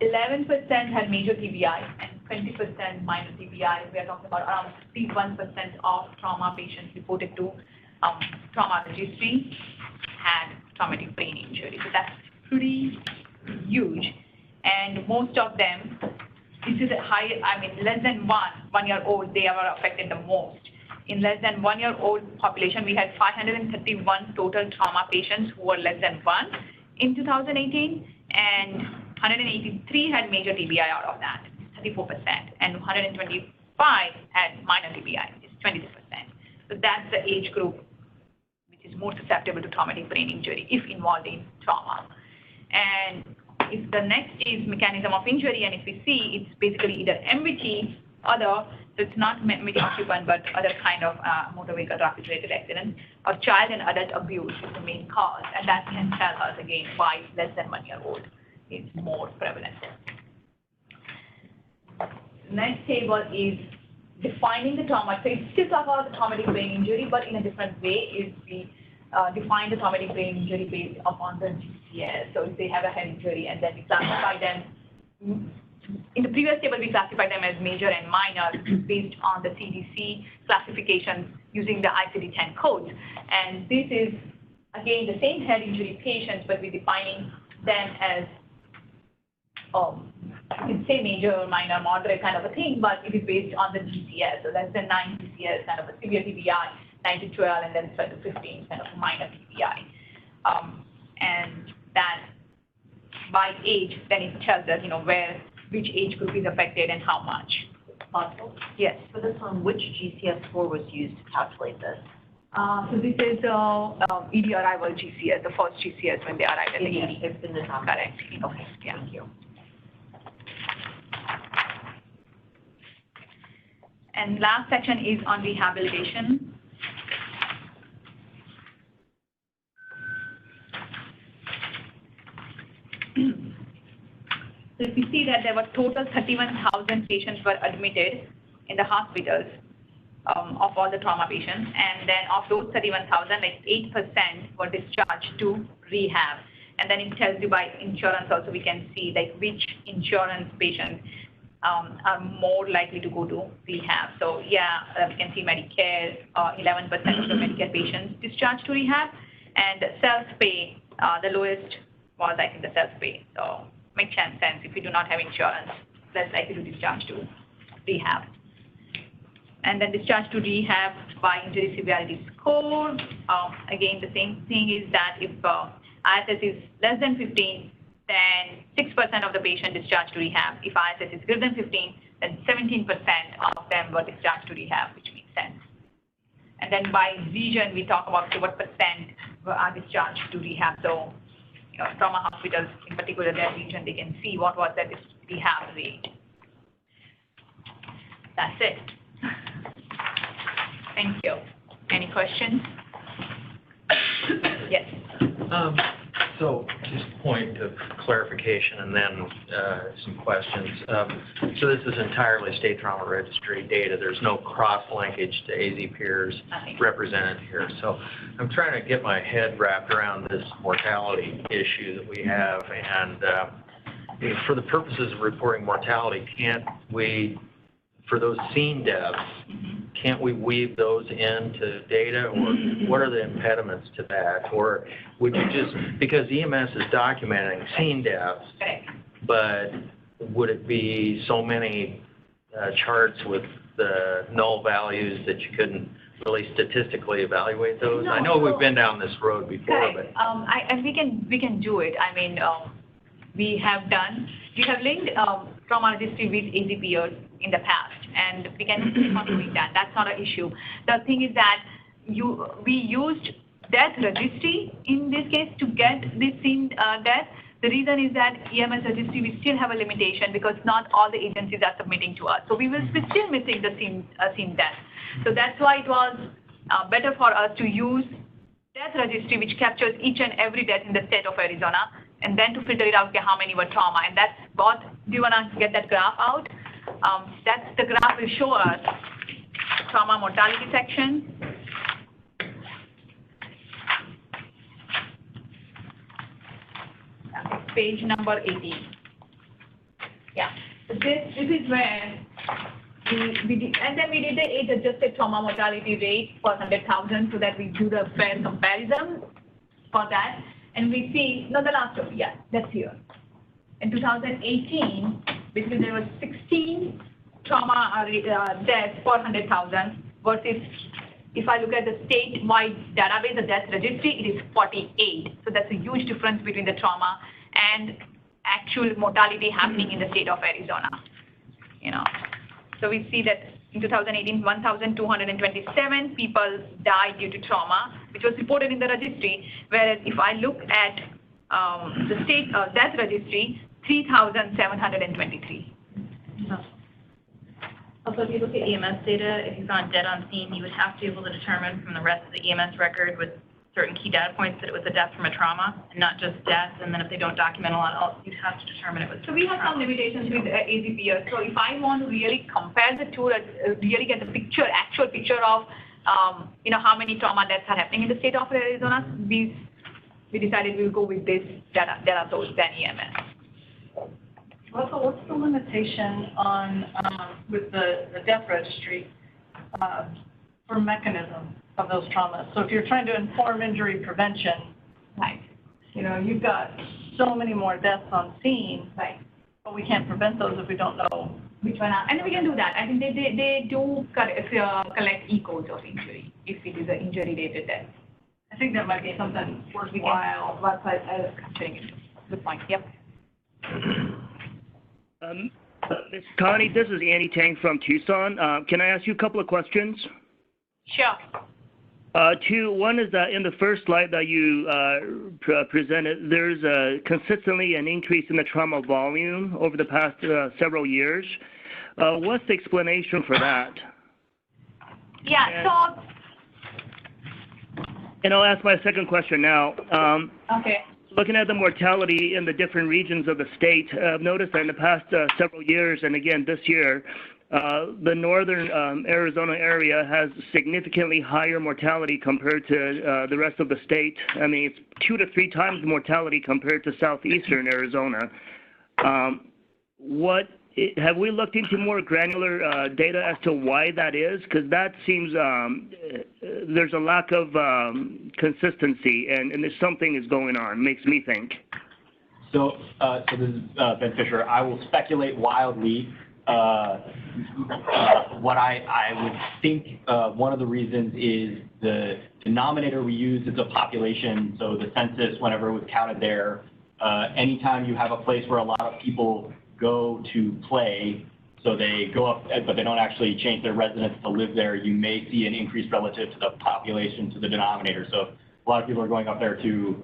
11% had major TBI and 20% minor TBI. We are talking about around 61% of trauma patients reported to trauma registry had traumatic brain injury. So that's pretty huge. And most of them, this is a high, less than 1 year old, they were affected the most. In less than 1 year old population, we had 531 total trauma patients who were less than 1 in 2018, and 183 had major TBI out of that, 34%, and 125 had minor TBI, which is 22%. So that's the age group which is more susceptible to traumatic brain injury if involved in trauma. And if the next is mechanism of injury, and if we see, it's basically either MVT, other, so it's not MVT occupant, but other kind of motor vehicle traffic-related accident, or child and adult abuse is the main cause, and that can tell us again why less than 1 year old is more prevalent. Next table is defining the trauma. So it's still talk about the traumatic brain injury, but in a different way. Is we define the traumatic brain injury based upon the GCS. So if they have a head injury, and then we classify them. In the previous table, we classified them as major and minor based on the CDC classification using the ICD-10 codes. And this is, again, the same head injury patients, but we're defining them as, you can say major or minor, moderate kind of a thing, but it is based on the GCS. So that's the 9 GCS, kind of a severe TBI, 9 to 12, and then 12 to 15, kind of a minor TBI. And that by age, then it tells us, which age group is affected and how much. Possible? Yes. For this one, which GCS score was used to calculate this? So this is ED arrival GCS, the first GCS when they arrive at the ED. It's in the top. Correct. Okay, Yeah. thank you. And last section is on rehabilitation. So if you see that there were total 31,000 patients were admitted in the hospitals of all the trauma patients, and then of those 31,000, like 8% were discharged to rehab. And then it tells you by insurance also, we can see like which insurance patients are more likely to go to rehab. So yeah, we can see Medicare, 11% of the Medicare patients discharged to rehab, and self-pay, the lowest was I think the self-pay. So makes sense if you do not have insurance, less likely to discharge to rehab. And then discharge to rehab by injury severity score. Again, the same thing is that if ISS is less than 15, then 6% of the patient discharged to rehab. If ISS is greater than 15, then 17% of them were discharged to rehab, which makes sense. And then by region, we talk about what percent are discharged to rehab. So, trauma hospitals, in particular their region, they can see what was their rehab rate. That's it. Thank you. Any questions? Yes. So just a point of clarification and then some questions. So this is entirely state trauma registry data. There's no cross-linkage to AZ peers represented here. So I'm trying to get my head wrapped around this mortality issue that we have. And for the purposes of reporting mortality, can't we, for those scene deaths, can't we weave those into data, or what are the impediments to that? Or would you just, because EMS is documenting scene deaths, but would it be so many charts with the null values that you couldn't really statistically evaluate those? No, I know we've been down this road before, but and we can do it. I mean, we have linked trauma registry with AZ peers in the past, and we can keep on doing that. That's not an issue. The thing is that we used death registry in this case to get this scene death. The reason is that EMS registry, we still have a limitation because not all the agencies are submitting to us. So we're still missing the scene death. So that's why it was better for us to use death registry, which captures each and every death in the state of Arizona, and then to filter it out, okay, how many were trauma. And that's what, do you want to get that graph out? That's the graph will show us trauma mortality section. Page number 18. Yeah. this is where we did, and then we did the age-adjusted trauma mortality rate for 100,000 so that we do the fair comparison for that. And we see, no, the last one, yeah, that's here. In 2018, basically there were 16 trauma deaths per 100,000 versus if I look at the statewide database, the death registry, it is 48. So that's a huge difference between the trauma and actual mortality happening in the state of Arizona. You know, so we see that in 2018, 1,227 people died due to trauma, which was reported in the registry. Whereas if I look at the state death registry, 3,723. Also, if you look at EMS data, if you found dead on scene, you would have to be able to determine from the rest of the EMS record with certain key data points that it was a death from a trauma, and not just death. And then if they don't document a lot else, you'd have to determine it was. So we have some limitations with AZPS. So if I want to really compare the two, really get the picture, actual picture of, you know, how many trauma deaths are happening in the state of Arizona, we decided we'll go with this data source than EMS. Russell, what's the limitation on, with the death registry for mechanism of those traumas? So if you're trying to inform injury prevention, right? You know, you've got so many more deaths on scene, right? But we can't prevent those if we don't know which one are. And we can do that. I think they do collect echoes of injury if it is an injury-related death. I think that might be something worthwhile. Capturing it. Good point. Yep. Ms. Connie, this is Andy Tang from Tucson. Can I ask you a couple of questions? Sure. One is that in the first slide that you presented, there's consistently an increase in the trauma volume over the past several years. What's the explanation for that? Yeah, And I'll ask my second question now. Okay. Looking at the mortality in the different regions of the state, I've noticed that in the past several years, and again this year, the northern Arizona area has significantly higher mortality compared to the rest of the state. I mean, it's 2 to 3 times the mortality compared to southeastern Arizona. Have we looked into more granular data as to why that is? Because that seems there's a lack of consistency, and there's something is going on. Makes me think. So this is Ben Fisher. I will speculate wildly. What I would think one of the reasons is the denominator we use is a population. So the census, whenever it was counted there, anytime you have a place where a lot of people go to play, so they go up, but they don't actually change their residence to live there, you may see an increase relative to the population to the denominator. So a lot of people are going up there to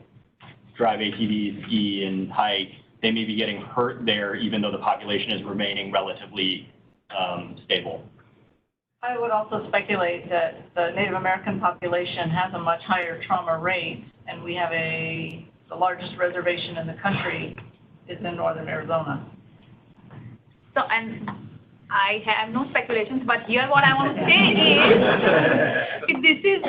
drive ATVs, ski, and hike. They may be getting hurt there, even though the population is remaining relatively stable. I would also speculate that the Native American population has a much higher trauma rate, and we have the largest reservation in the country is in northern Arizona. So, and I have no speculations, but here what I want to say is, this is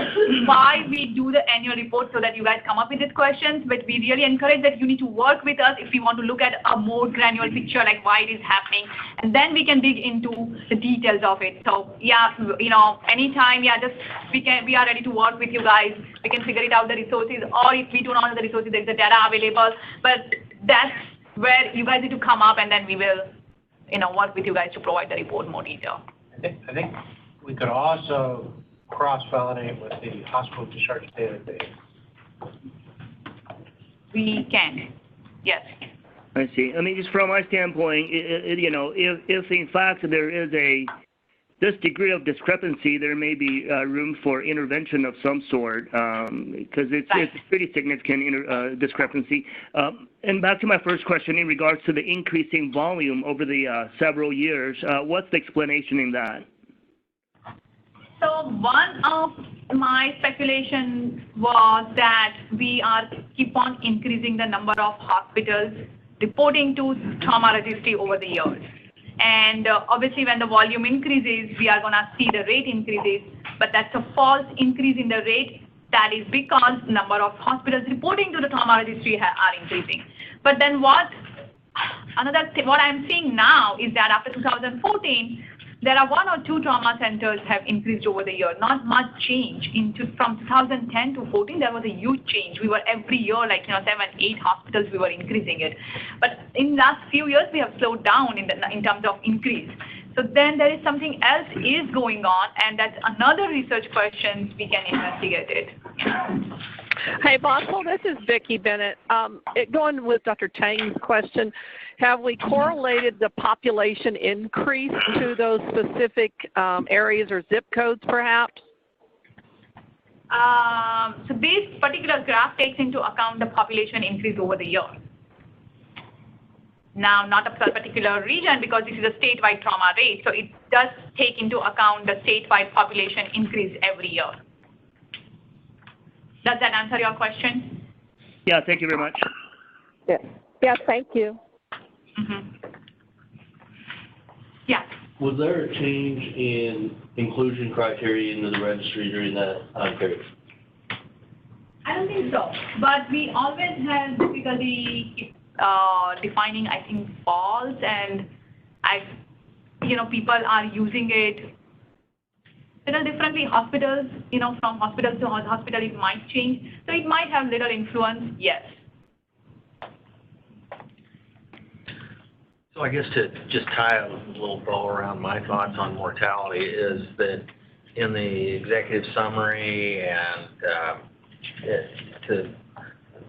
why we do the annual report so that you guys come up with these questions, but we really encourage that you need to work with us if you want to look at a more granular picture, like why it is happening, and then we can dig into the details of it. So, yeah, you know, anytime, yeah, just we are ready to work with you guys. We can figure it out, the resources, or if we do not know the resources, there is the data available, but that's where you guys need to come up, and then we will, you know, work with you guys to provide the report more detail. I think we could also cross-validate with the hospital discharge database. We can, yes. I see. I mean, just from my standpoint, you know, if in fact there is this degree of discrepancy, there may be room for intervention of some sort, because it's a pretty significant discrepancy. And back to my first question in regards to the increasing volume over the several years, what's the explanation in that? So one of my speculation was that we keep on increasing the number of hospitals reporting to trauma registry over the years. And obviously when the volume increases, we are going to see the rate increases, but that's a false increase in the rate. That is because number of hospitals reporting to the trauma registry are increasing. But then what what I'm seeing now is that after 2014, there are 1 or 2 trauma centers have increased over the year, not much change. From 2010 to 14, there was a huge change. We were every year, 7, 8 hospitals, we were increasing it. But in last few years, we have slowed down in terms of increase. So then there is something else is going on, and that's another research question we can investigate it. Hey, Boswell, this is Vicki Bennett. Going with Dr. Tang's question, have we correlated the population increase to those specific areas or zip codes, perhaps? So this particular graph takes into account the population increase over the year. Now, not a particular region because this is a statewide trauma rate, so it does take into account the statewide population increase every year. Does that answer your question? Yeah, thank you very much. Yeah, thank you. Mm-hmm. Yeah. Was there a change in inclusion criteria into the registry during that time period? I don't think so, but we always have difficulty defining, I think, falls, and people are using it little differently. Hospitals, from hospital to hospital, it might change, so it might have little influence. Yes. So I guess to just tie a little bow around my thoughts on mortality is that in the executive summary and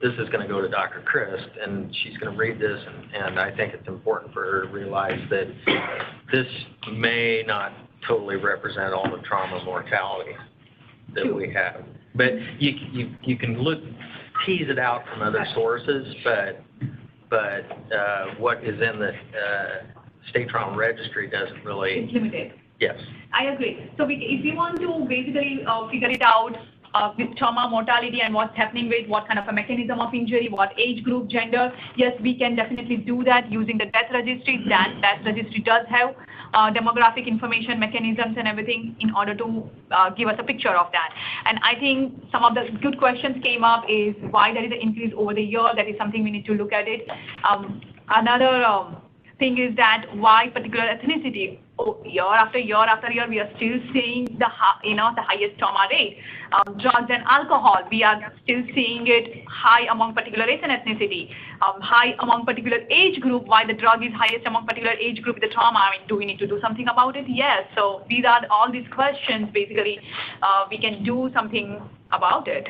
this is going to go to Dr. Christ, and she's going to read this, and I think it's important for her to realize that this may not totally represent all the trauma mortality that we have. But you can tease it out from other sources, but what is in the State Trauma Registry doesn't really... It's limited. Yes. I agree. So if we want to basically figure it out, with trauma mortality and what's happening with what kind of a mechanism of injury, what age group, gender, yes, we can definitely do that using the death registry. That registry does have demographic information, mechanisms and everything in order to give us a picture of that. And I think some of the good questions came up is why there is an increase over the year. That is something we need to look at it. Another thing is that why particular ethnicity? Year after year after year, we are still seeing the highest trauma rate. Drugs and alcohol, we are still seeing it high among particular race and ethnicity, high among particular age group. Why the drug is highest among particular age group with the trauma? I mean, do we need to do something about it? Yes. So these are all these questions. Basically, we can do something about it.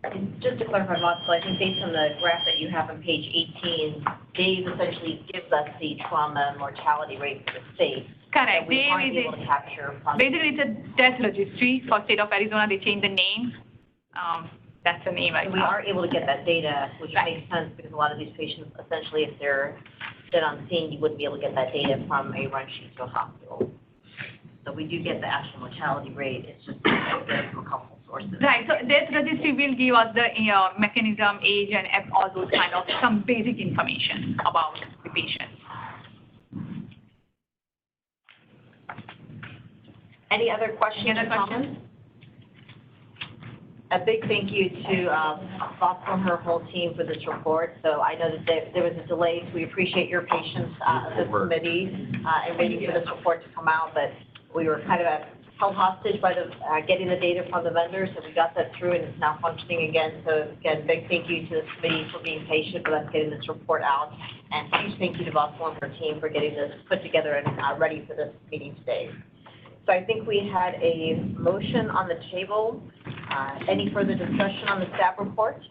And just to clarify, Vatsal, I think based on the graph that you have on page 18, Dave essentially gives us the trauma mortality rate for the state. Correct. We aren't able to capture from basically, it's a death registry for state of Arizona. They changed the name. That's the name. And we are able to get that data, which makes sense because a lot of these patients, essentially, if they're dead on scene, you wouldn't be able to get that data from a run sheet to a hospital. So we do get the actual mortality rate. It's just from a couple sources. Right. So death registry will give us the mechanism, age, and all those kind of some basic information about the patient. Any other questions or comments? A big thank you to Vatsal and her whole team for this report. So I know that there was a delay, so we appreciate your patience of the committee and waiting for this report to come out. But we were kind of held hostage by the getting the data from the vendors, so we got that through and it's now functioning again. So again, big thank you to the committee for being patient with us getting this report out. And huge thank you to Vatsal and her team for getting this put together and ready for this meeting today. So I think we had a motion on the table. Any further discussion on the staff report?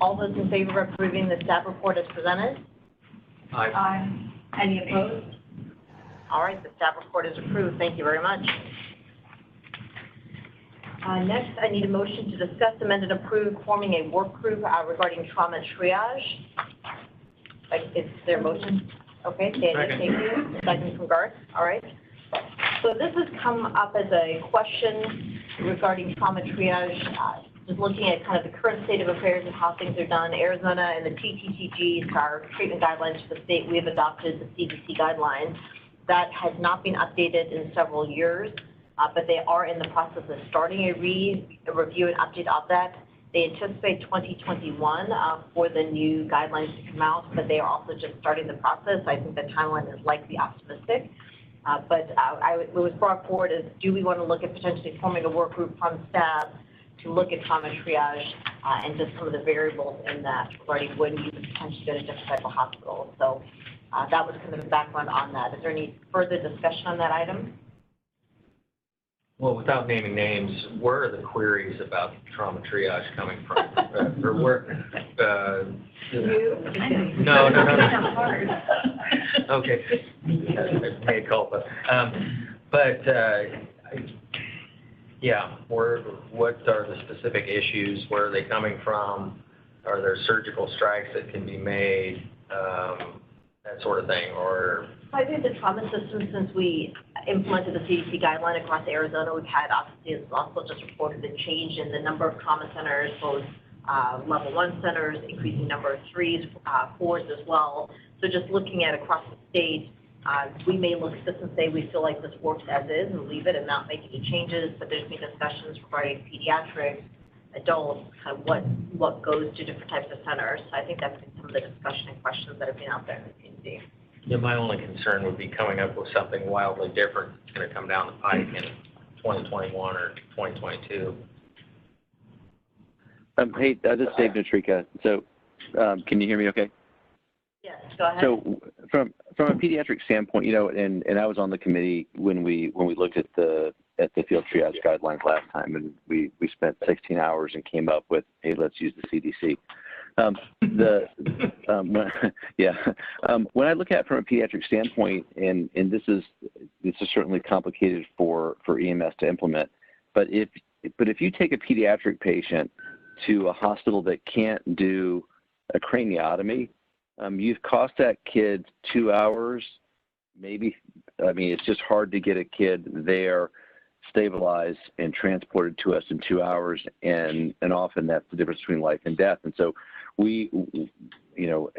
All those in favor of approving the staff report as presented? Aye. Aye. Any opposed? All right, the staff report is approved. Thank you very much. Next, I need a motion to discuss, amend, and approve forming a work group regarding trauma triage. Is there a motion? Okay, Sandy, thank you. Second from Garth. All right. So this has come up as a question regarding trauma triage, just looking at kind of the current state of affairs and how things are done. Arizona and the TTTGs, our treatment guidelines for the state, we have adopted the CDC guidelines. That has not been updated in several years, but they are in the process of starting a review and update of that. They anticipate 2021 for the new guidelines to come out, but they are also just starting the process. I think the timeline is likely optimistic. But what was brought forward is, do we want to look at potentially forming a work group from staff to look at trauma triage and just some of the variables in that regarding when you would potentially go to different type of hospitals. So that was kind of the background on that. Is there any further discussion on that item? Well, without naming names, where are the queries about trauma triage coming from? Or where? No. Okay. Mea culpa. Yeah, what are the specific issues? Where are they coming from? Are there surgical strikes that can be made? That sort of thing, or? I think the trauma system, since we implemented the CDC guideline across Arizona, we've had, obviously, it's also just reported a change in the number of trauma centers, both level 1 centers, increasing number of 3s, 4s as well. So just looking at across the state, we may look at this and say we feel like this works as is and leave it and not make any changes, but there's been discussions regarding pediatrics, adults, kind of what goes to different types of centers. So I think that's been some of the discussion and questions that have been out there in the community. Yeah, my only concern would be coming up with something wildly different that's going to come down the pike in 2021 or 2022. Hey, this is Dave Nutrika. So, can you hear me okay? Yes, go ahead. So, from a pediatric standpoint, you know, and I was on the committee when we looked at the field triage guidelines last time, and we spent 16 hours and came up with, hey, let's use the CDC. When I look at it from a pediatric standpoint, and this is certainly complicated for EMS to implement, but if you take a pediatric patient to a hospital that can't do a craniotomy, you've cost that kid 2 hours, maybe. I mean, it's just hard to get a kid there, stabilized, and transported to us in 2 hours, and often that's the difference between life and death. And so we, you know,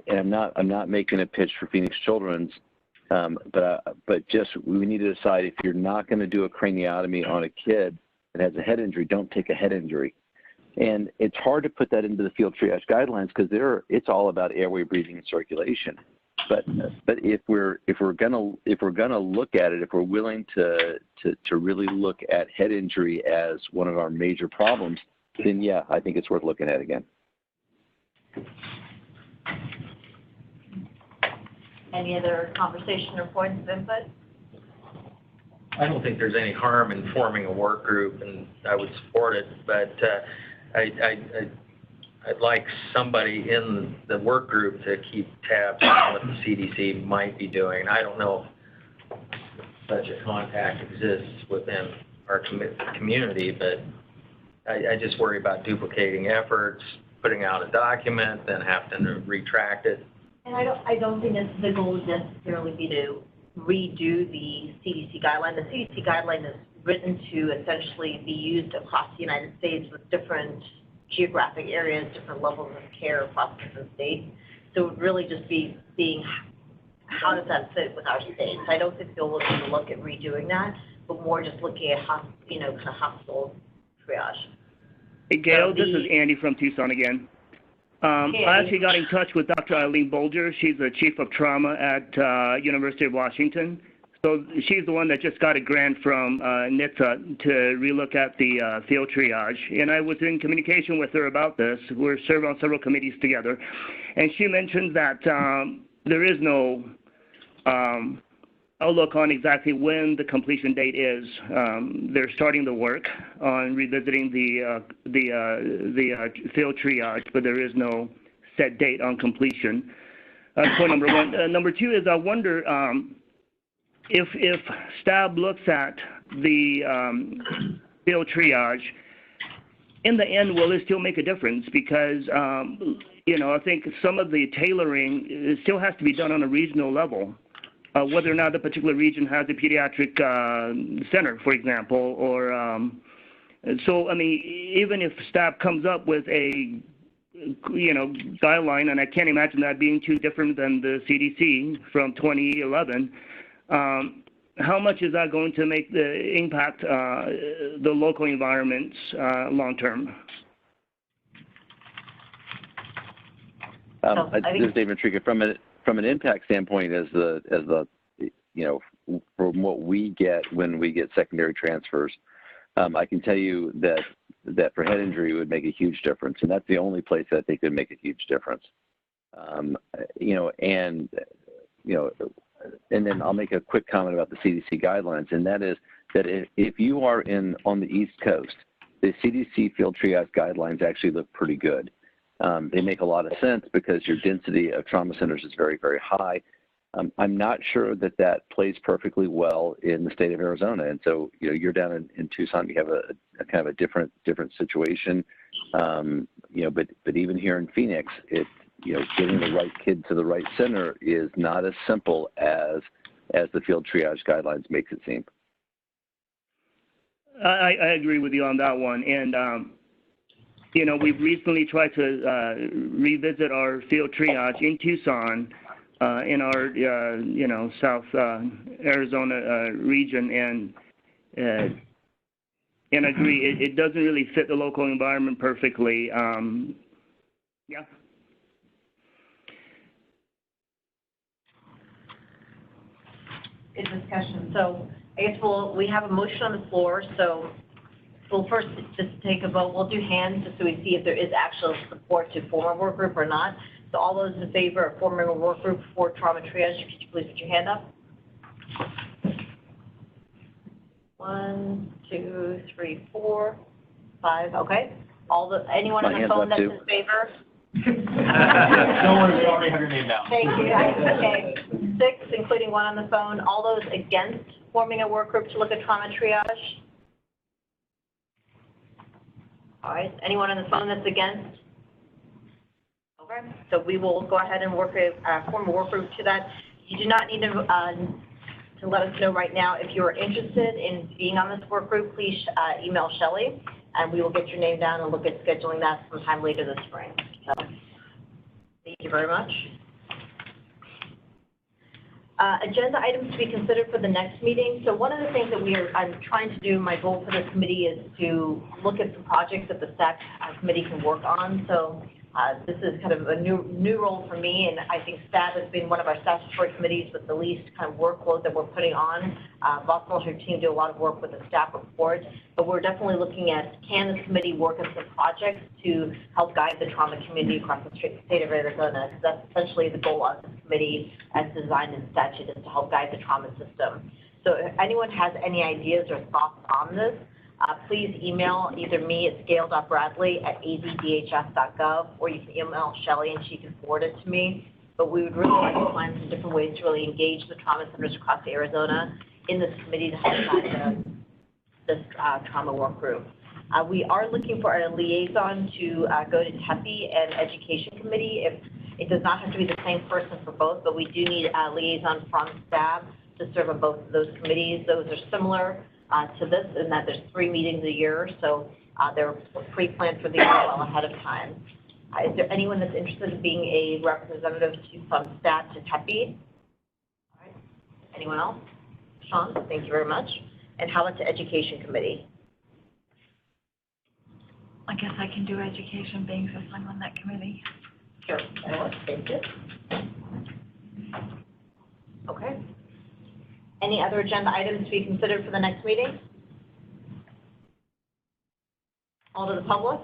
and I'm not making a pitch for Phoenix Children's, but just we need to decide, if you're not going to do a craniotomy on a kid that has a head injury, don't take a head injury. And it's hard to put that into the field triage guidelines because it's all about airway, breathing, and circulation. But if we're gonna look at it, if we're willing to really look at head injury as one of our major problems, then yeah, I think it's worth looking at again. Any other conversation or points of input? I don't think there's any harm in forming a work group, and I would support it, but I'd like somebody in the work group to keep tabs on what the CDC might be doing. I don't know if such a contact exists within our community, but I just worry about duplicating efforts, putting out a document, then having to retract it. And I don't think that the goal would necessarily be to redo the CDC guideline. The CDC guideline is written to essentially be used across the United States with different geographic areas, different levels of care across different states. So it would really just be seeing how does that fit with our states. I don't think they'll look at redoing that, but more just looking at kind of hospital triage. Hey, Gail, this is Andy from Tucson again. I actually got in touch with Dr. Eileen Bolger. She's the chief of trauma at University of Washington. So she's the one that just got a grant from NHTSA to relook at the field triage. And I was in communication with her about this. We're serving on several committees together. And she mentioned that there is no outlook on exactly when the completion date is. They're starting the work on revisiting the field triage, but there is no set date on completion. Point number one. Number two is I wonder if STAB looks at the field triage, in the end, will it still make a difference? Because, you know, I think some of the tailoring still has to be done on a regional level. Whether or not the particular region has a pediatric center, for example, or so, I mean, even if STAB comes up with a, you know, guideline, and I can't imagine that being too different than the CDC from 2011, how much is that going to make the impact the local environments long term? This is David Trika. From an impact standpoint, as the from what we get when we get secondary transfers, I can tell you that for head injury it would make a huge difference, and that's the only place that I think would make a huge difference. And then I'll make a quick comment about the CDC guidelines, and that is that if you are on the East Coast, the CDC field triage guidelines actually look pretty good. They make a lot of sense because your density of trauma centers is very, very high. I'm not sure that plays perfectly well in the state of Arizona, and so you're down in Tucson, you have a kind of a different situation. But even here in Phoenix, getting the right kid to the right center is not as simple as the field triage guidelines makes it seem. I agree with you on that one, and we've recently tried to revisit our field triage in Tucson, in our South Arizona region, and agree it doesn't really fit the local environment perfectly. Yeah. Good discussion. So I guess we have a motion on the floor. So we'll first just take a vote. We'll do hands just so we see if there is actual support to form a work group or not. So all those in favor of forming a work group for trauma triage, could you please put your hand up? 1, 2, 3, 4, 5. Okay. Anyone on the phone that's in favor? Don't worry, we already have your name down. Thank you. Okay. 6, including 1 on the phone. All those against forming a work group to look at trauma triage? All right. Anyone on the phone that's against? Okay. So we will go ahead and form a work group to that. You do not need to let us know right now. If you are interested in being on this work group, please email Shelley, and we will get your name down and look at scheduling that sometime later this spring. So, thank you very much. Agenda items to be considered for the next meeting. So one of the things that I'm trying to do, my goal for this committee is to look at some projects that the STAC committee can work on. So this is kind of a new role for me, and I think staff has been one of our statutory committees with the least kind of workload that we're putting on. Boss Mulcher team do a lot of work with the staff report, but we're definitely looking at, can this committee work on some projects to help guide the trauma community across the state of Arizona? Because that's essentially the goal of this committee as designed in statute, is to help guide the trauma system. So if anyone has any ideas or thoughts on this, please email either me at scale.bradley@azdhs.gov, or you can email Shelley and she can forward it to me. But we would really like to find some different ways to really engage the trauma centers across Arizona in this committee to help guide this trauma work group. We are looking for a liaison to go to TEPI and Education Committee. It does not have to be the same person for both, but we do need a liaison from staff to serve on both of those committees. Those are similar to this in that there's 3 meetings a year, so they're pre-planned for the year well ahead of time. Is there anyone that's interested in being a representative from staff to TEPI? All right. Anyone else? Sean, thank you very much. And how about to Education Committee? I guess I can do education, being since I'm on that committee. Sure. Thank you. Okay. Any other agenda items to be considered for the next meeting? All to the public?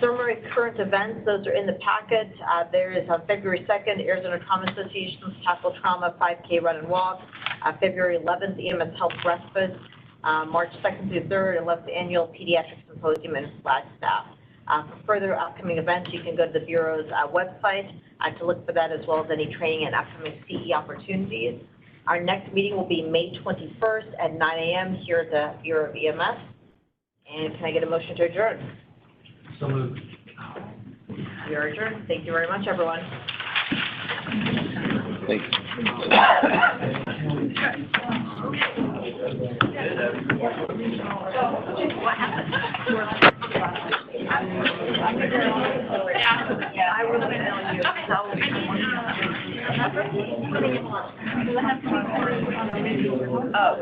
Summary current events, those are in the packet. There is on February 2nd, Arizona Trauma Association's Tackle Trauma 5K Run and Walk. February 11th, EMS Health Respite. March 2nd through 3rd, 11th Annual Pediatric Symposium in Flagstaff. For further upcoming events, you can go to the Bureau's website to look for that, as well as any training and upcoming CE opportunities. Our next meeting will be May 21st at 9 a.m. here at the Bureau of EMS. And can I get a motion to adjourn? So moved. We are adjourned. Thank you very much, everyone. Thanks. I will email you. Oh.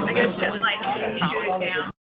I guess just like shoot it down.